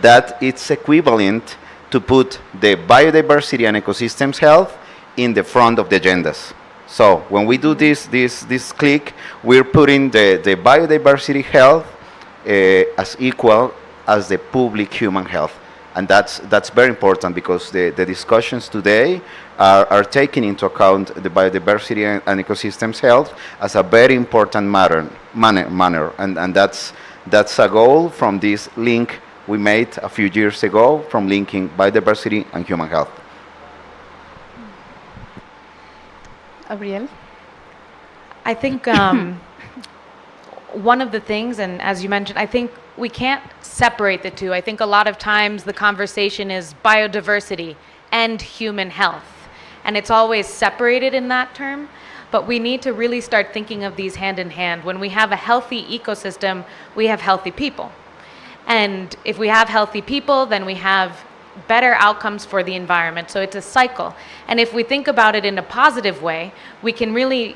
that it's equivalent to put the biodiversity and ecosystems health in the front of the agendas. So when we do this click, we're putting the biodiversity health as equal as the public human health. And that's very important because the discussions today are taking into account the biodiversity and ecosystems health as a very important manner. And that's a goal from this link we made a few years ago from linking biodiversity and human health. Ariel? I think one of the things, and as you mentioned, I think we can't separate the two. I think a lot of times the conversation is biodiversity and human health, and it's always separated in that term. But we need to really start thinking of these hand in hand. When we have a healthy ecosystem, we have healthy people. And if we have healthy people, then we have better outcomes for the environment. So it's a cycle. And if we think about it in a positive way, we can really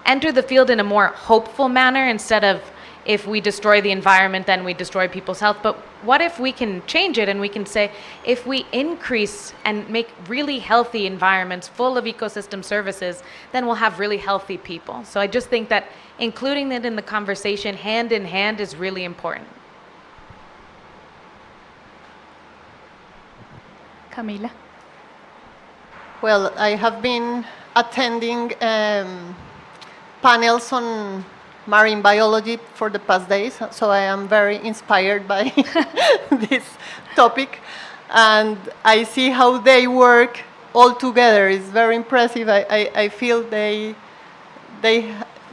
enter the field in a more hopeful manner instead of if we destroy the environment, then we destroy people's health. But what if we can change it and we can say, if we increase and make really healthy environments full of ecosystem services, then we'll have really healthy people. So I just think that including it in the conversation hand in hand is really important. Camila? Well, I have been attending panels on marine biology for the past days, so I am very inspired by this topic. And I see how they work all together. It's very impressive. I feel they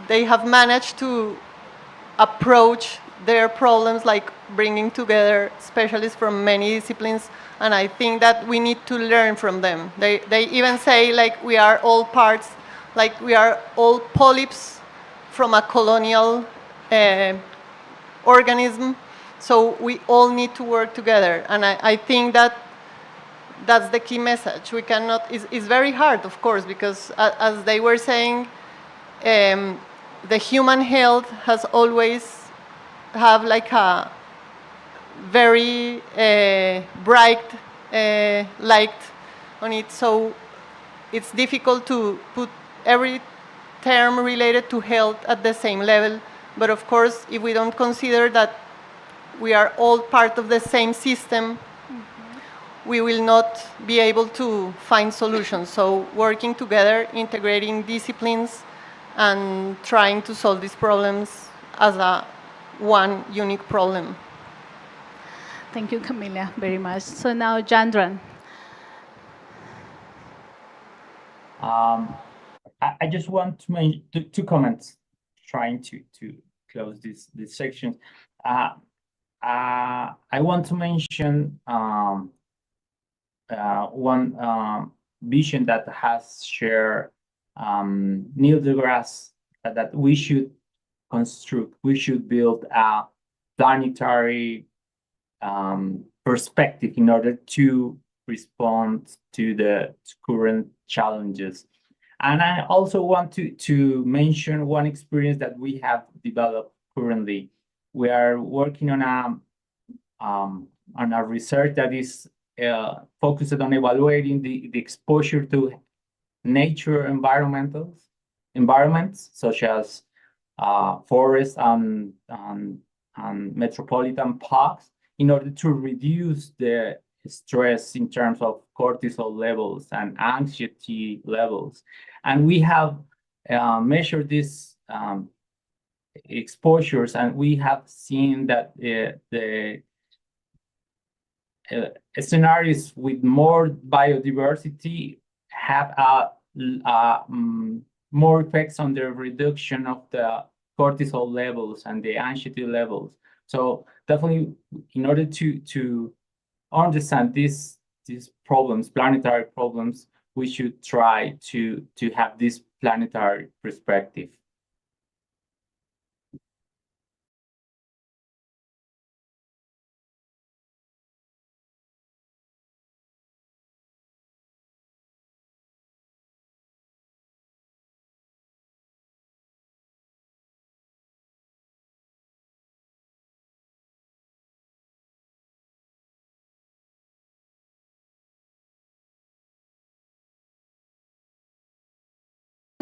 have managed to approach their problems like bringing together specialists from many disciplines, and I think that we need to learn from them. They even say like we are all parts, like we are all polyps from a colonial organism, so we all need to work together. And I think that that's the key message. We cannot, it's very hard, of course, because as they were saying, the human health has always have like a very bright light on it. So it's difficult to put every term related to health at the same level. But of course, if we don't consider that we are all part of the same system, we will not be able to find solutions. So working together, integrating disciplines, and trying to solve these problems as a one unique problem. Thank you, Camila, very much. So now, Jandran. I just want to make two comments, trying to close this section. I want to mention one vision that has shared Neil deGrasse, that we should build a planetary perspective in order to respond to the current challenges. And I also want to mention one experience that we have developed currently. We are working on a research that is focused on evaluating the exposure to nature environments such as forests and metropolitan parks, in order to reduce the stress in terms of cortisol levels and anxiety levels. And we have measured these exposures, and we have seen that the scenarios with more biodiversity have more effects on the reduction of the cortisol levels and the anxiety levels. So definitely, in order to understand these problems, planetary problems, we should try to have this planetary perspective.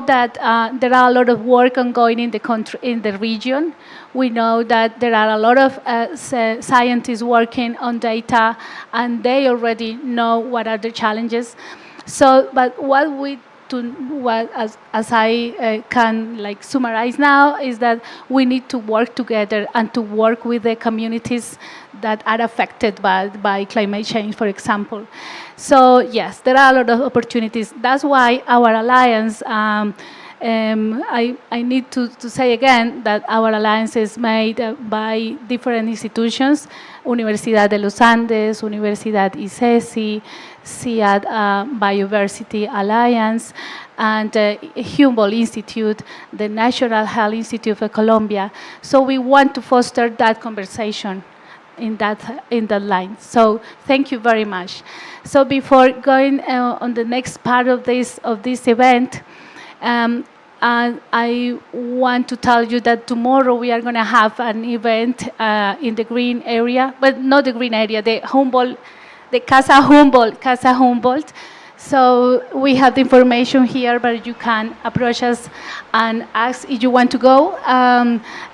That there are a lot of work ongoing in the country, in the region. We know that there are a lot of scientists working on data, and they already know what are the challenges. So, but what we do, as I can like summarize now, is that we need to work together and to work with the communities that are affected by climate change, for example. So yes, there are a lot of opportunities. That's why our alliance, I need to say again that our alliance is made by different institutions: Universidad de los Andes, Universidad ICESI, CIAD Biodiversity Alliance, and Humboldt Institute, the National Health Institute of Colombia. So we want to foster that conversation in that line. So thank you very much. So before going on the next part of this event, and I want to tell you that tomorrow we are going to have an event in the green area, but not the green area, the Humboldt, the Casa Humboldt. So we have the information here, but you can approach us and ask if you want to go.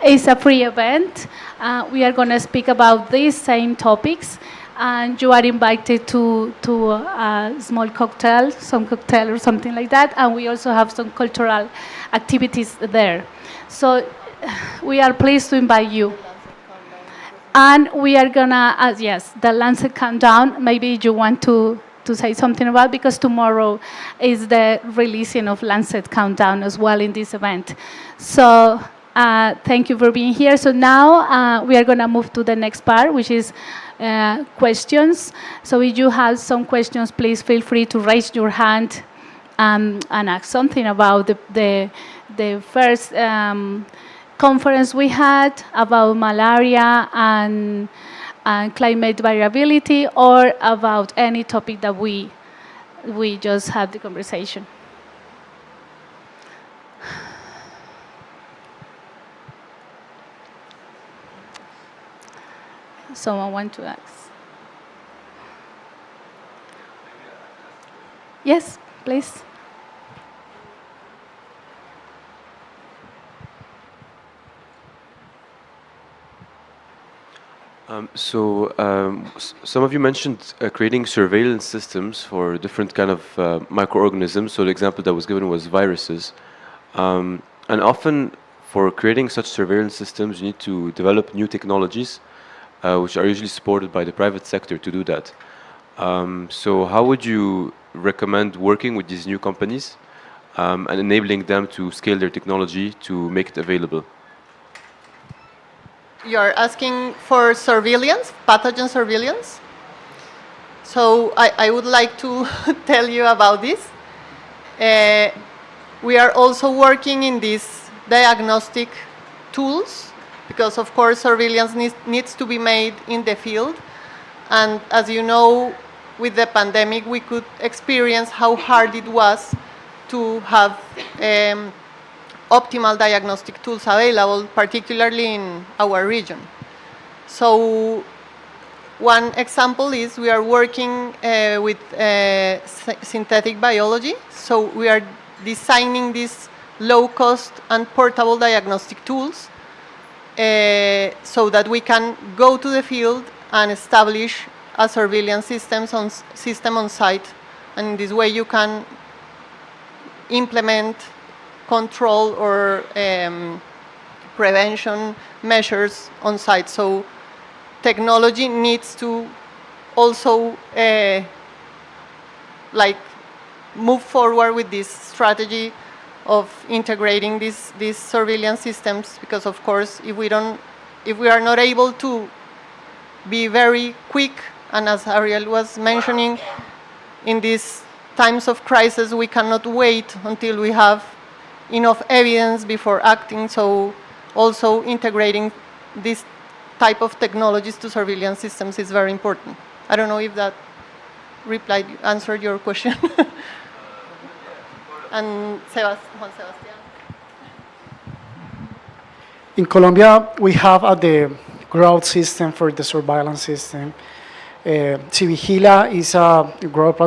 It's a free event. We are going to speak about these same topics, and you are invited to a small cocktail, some cocktail or something like that, and we also have some cultural activities there. So we are pleased to invite you. And we are gonna, yes, the Lancet Countdown, maybe you want to say something about, because tomorrow is the releasing of Lancet Countdown as well in this event. So thank you for being here. So now we are going to move to the next part, which is questions. So if you have some questions, please feel free to raise your hand and ask something about the first conference we had about malaria and climate variability, or about any topic that we just had the conversation. Someone want to ask? Yes, please. Some of you mentioned creating surveillance systems for different kind of microorganisms. So the example that was given was viruses. And often for creating such surveillance systems, you need to develop new technologies, which are usually supported by the private sector to do that. So how would you recommend working with these new companies and enabling them to scale their technology to make it available? You're asking for surveillance, pathogen surveillance? So I would like to tell you about this. We are also working in these diagnostic tools because, of course, surveillance needs to be made in the field. And as you know, with the pandemic, we could experience how hard it was to have optimal diagnostic tools available, particularly in our region. So one example is we are working with synthetic biology. So we are designing these low-cost and portable diagnostic tools so that we can go to the field and establish a surveillance system on site. And in this way you can implement control or prevention measures on site. So technology needs to also move forward with this strategy of integrating these surveillance systems, because of course if we are not able to be very quick, and as Ariel was mentioning, in these times of crisis we cannot wait until we have enough evidence before acting. So also integrating this type of technologies to surveillance systems is very important. I don't know if that answered your question. And Juan Sebastián. In Colombia, we have the growth system for the surveillance system. CGIAR is a growth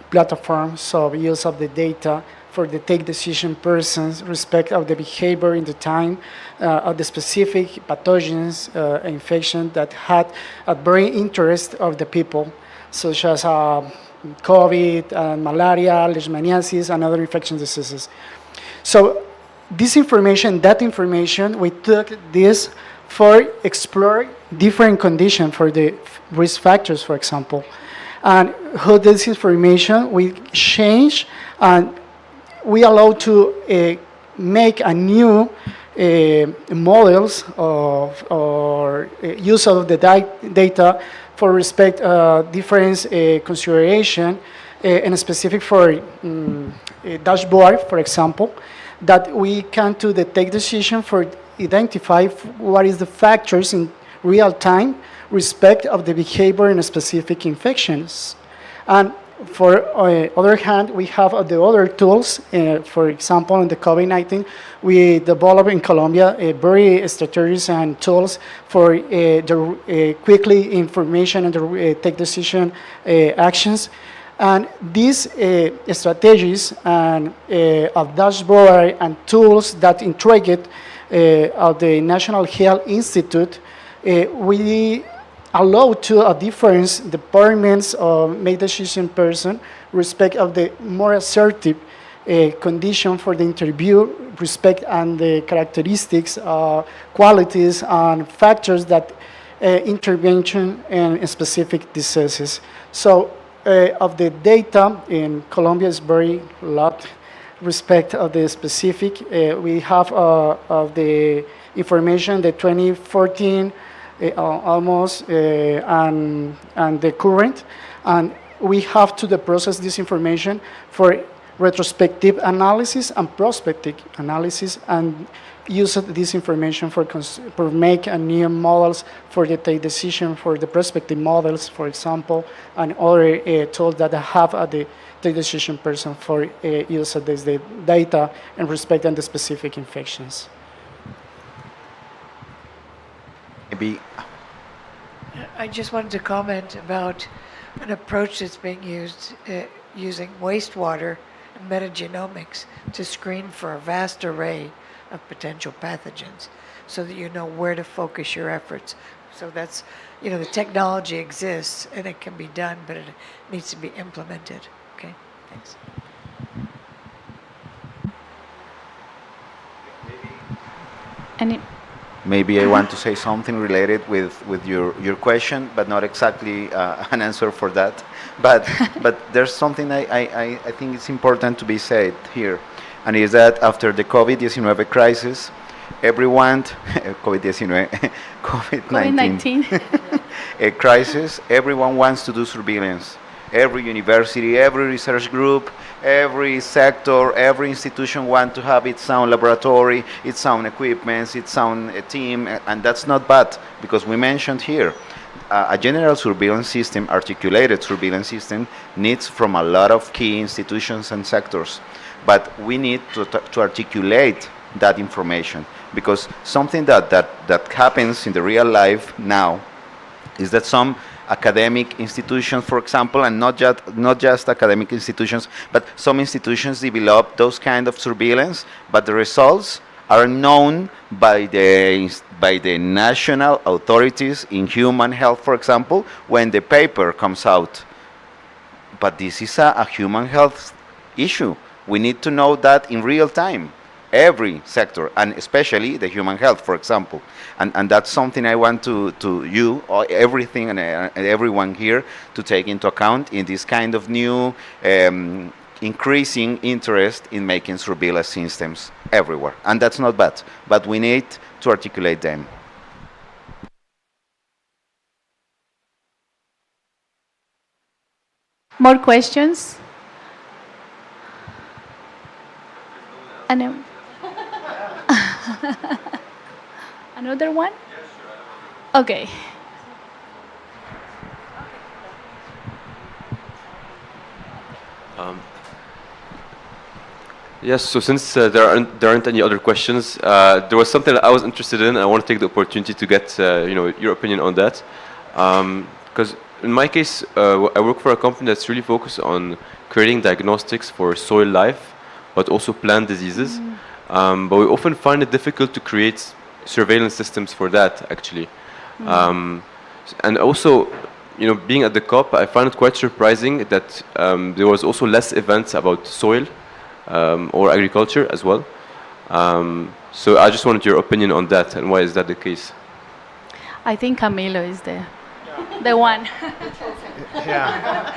platform, so use of the data for the take decision persons, respect of the behavior in the time of the specific pathogens, infection that had a very interest of the people, such as COVID, malaria, leishmaniasis, and other infection diseases. So this information, we took this for explore different conditions for the risk factors, for example. And how this information we change and we allow to make a new models of or use of the data for respect different consideration and specific for a dashboard, for example, that we can to take decision for identify what is the factors in real time respect of the behavior in specific infections. And for other hand, we have the other tools. For example, in the COVID-19, we developed in Colombia very strategies and tools for the quickly information and take decision actions. And these strategies and of dashboard and tools that integrate of the National Health Institute, we allow to a different departments or make decision person respect of the more assertive condition for the interview, respect and the characteristics, qualities and factors that intervention in specific diseases. So of the data in Colombia is very lot respect of the specific. We have of the information, the 2014 almost, and the current, and we have to process this information for retrospective analysis and prospective analysis, and use this information for make a new models for the take decision for the prospective models, for example, and other tools that have the take decision person for use of this data and respect on the specific infections. Maybe. I just wanted to comment about an approach that's being used using wastewater and metagenomics to screen for a vast array of potential pathogens so that you know where to focus your efforts So that's, the technology exists and it can be done, but it needs to be implemented. Okay, thanks. Any, Maybe I want to say something related with your question, but not exactly an answer for that. But there's something I think it's important to be said here, and is that after the COVID-19 crisis, everyone, COVID-19, COVID-19 a crisis, everyone wants to do surveillance. Every university, every research group, every sector, every institution want to have its own laboratory, its own equipment, its own team, and that's not bad, because we mentioned here, a general surveillance system, articulated surveillance system, needs from a lot of key institutions and sectors. But we need to articulate that information, because something that happens in the real life now is that some academic institutions, for example, and not just academic institutions, but some institutions develop those kind of surveillance, but the results are known by the national authorities in human health, for example, when the paper comes out. But this is a human health issue. We need to know that in real time, every sector, and especially the human health, for example. And that's something I want to you, or everything and everyone here, to take into account in this kind of new increasing interest in making surveillance systems everywhere. And that's not bad, but we need to articulate them. more questions? And another one? Okay. Yes, so since there aren't any other questions, there was something that I was interested in. I want to take the opportunity to get your opinion on that, because in my case, I work for a company that's really focused on creating diagnostics for soil life, but also plant diseases. But we often find it difficult to create surveillance systems for that, actually. And also, being at the COP, I find it quite surprising that there was also less events about soil or agriculture as well. So I just wanted your opinion on that, and why is that the case? I think Camilo is the one. Yeah.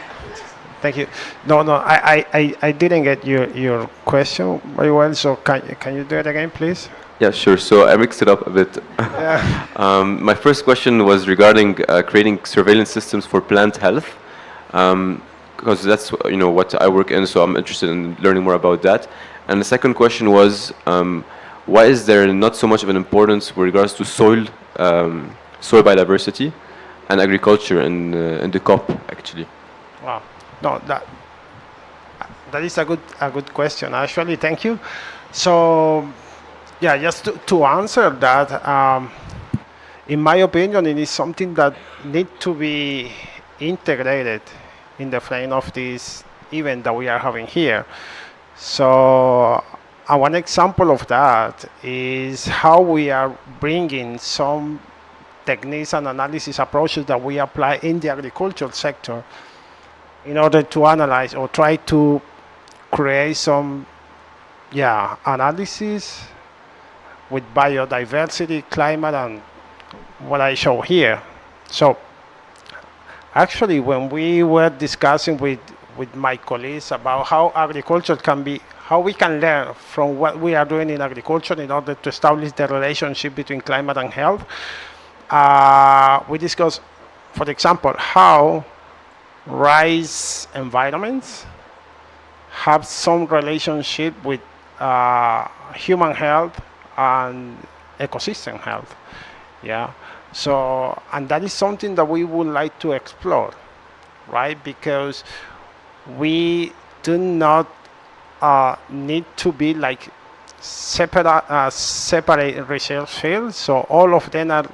Thank you. No, I didn't get your question very well. So can you do it again, please? Yeah, sure. So I mixed it up a bit. Yeah. My first question was regarding creating surveillance systems for plant health, because that's what I work in. So I'm interested in learning more about that. And the second question was, why is there not so much of an importance with regards to soil biodiversity and agriculture in the COP, actually? Wow. No, that is a good question. Actually, thank you. So, yeah, just to answer that, in my opinion, it is something that needs to be integrated in the frame of this event that we are having here. So, one example of that is how we are bringing some techniques and analysis approaches that we apply in the agricultural sector in order to analyze or try to create some analysis with biodiversity, climate, and what I show here. So actually, when we were discussing with my colleagues about how agriculture can be, how we can learn from what we are doing in agriculture in order to establish the relationship between climate and health, we discussed, for example, how rice environments have some relationship with human health and ecosystem health. Yeah. So, and that is something that we would like to explore, right? Because we do not need to be like separate research fields. So all of them are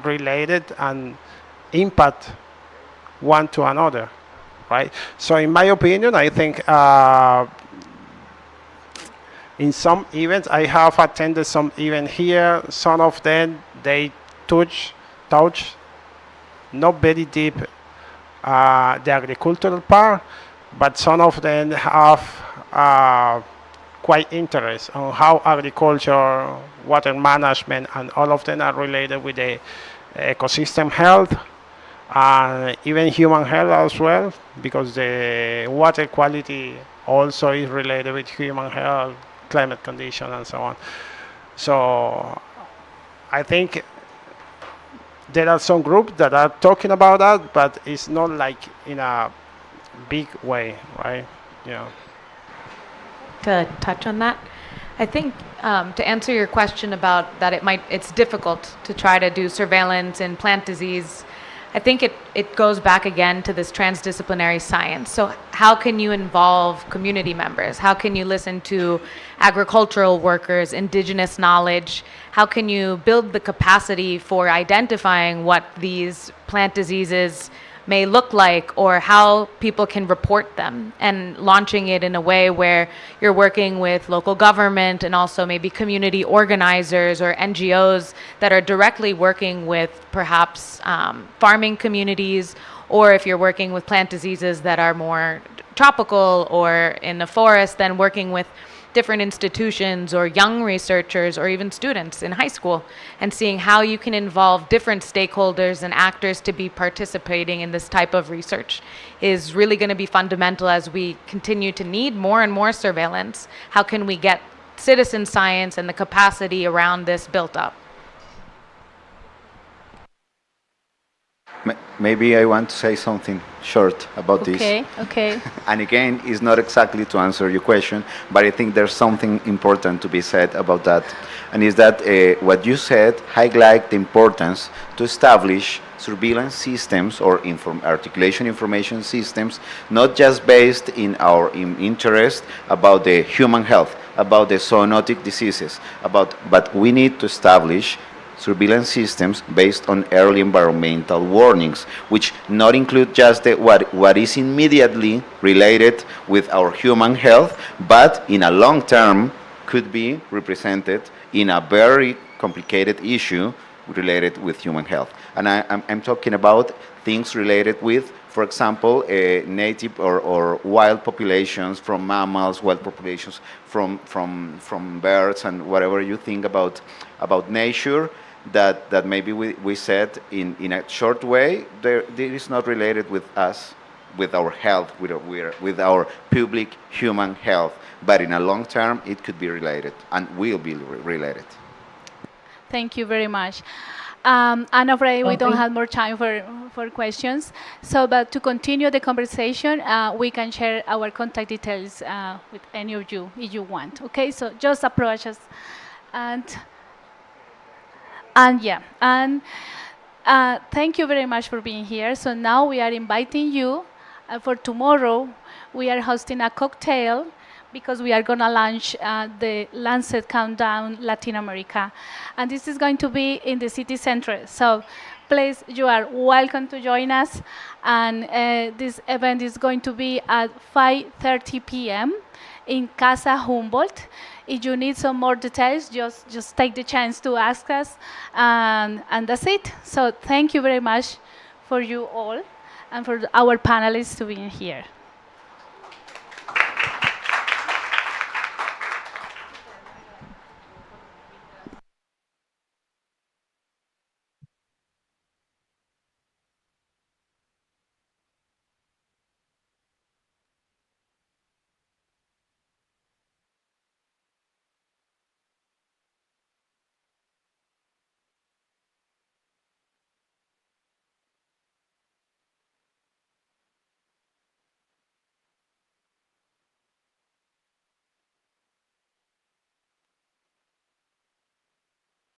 related and impact one to another, right? So in my opinion, I think in some events, I have attended some event here. Some of them, they touch touch, not very deep, the agricultural part, but some of them have quite interest on how agriculture, water management, and all of them are related with the ecosystem health and even human health as well, because the water quality also is related with human health, climate condition, and so on. So I think there are some groups that are talking about that, but it's not like in a big way, right? Yeah. To touch on that, I think to answer your question about that it's difficult to try to do surveillance in plant disease, I think it goes back again to this transdisciplinary science. So how can you involve community members? How can you listen to agricultural workers, indigenous knowledge? How can you build the capacity for identifying what these plant diseases may look like, or how people can report them, and launching it in a way where you're working with local government and also maybe community organizers or NGOs that are directly working with perhaps farming communities, or if you're working with plant diseases that are more tropical or in the forest, then working with different institutions or young researchers or even students in high school, and seeing how you can involve different stakeholders and actors to be participating in this type of research is really going to be fundamental as we continue to need more and more surveillance. How can we get citizen science and the capacity around this built up? Maybe I want to say something short about this. Okay. And again, it's not exactly to answer your question, but I think there's something important to be said about that. And is that what you said highlight the importance to establish surveillance systems or articulation information systems, not just based in our interest about the human health, about the zoonotic diseases, but we need to establish surveillance systems based on early environmental warnings, which not include just what is immediately related with our human health, but in a long term could be represented in a very complicated issue related with human health. And I'm talking about things related with, for example, native or wild populations from mammals, wild populations from birds, and whatever you think about nature. That maybe we said in a short way, there is not related with us, with our health, with our public human health, but in a long term it could be related and will be related. Thank you very much. I'm afraid we don't have more time for questions. So, but to continue the conversation, we can share our contact details with any of you if you want. Okay, so just approach us. And thank you very much for being here. So now we are inviting you for tomorrow. We are hosting a cocktail because we are going to launch the Lancet Countdown Latin America. And this is going to be in the city center. So please, you are welcome to join us. And this event is going to be at 5:30 p.m. in Casa Humboldt. If you need some more details, just take the chance to ask us, and that's it. So thank you very much for you all and for our panelists to be here.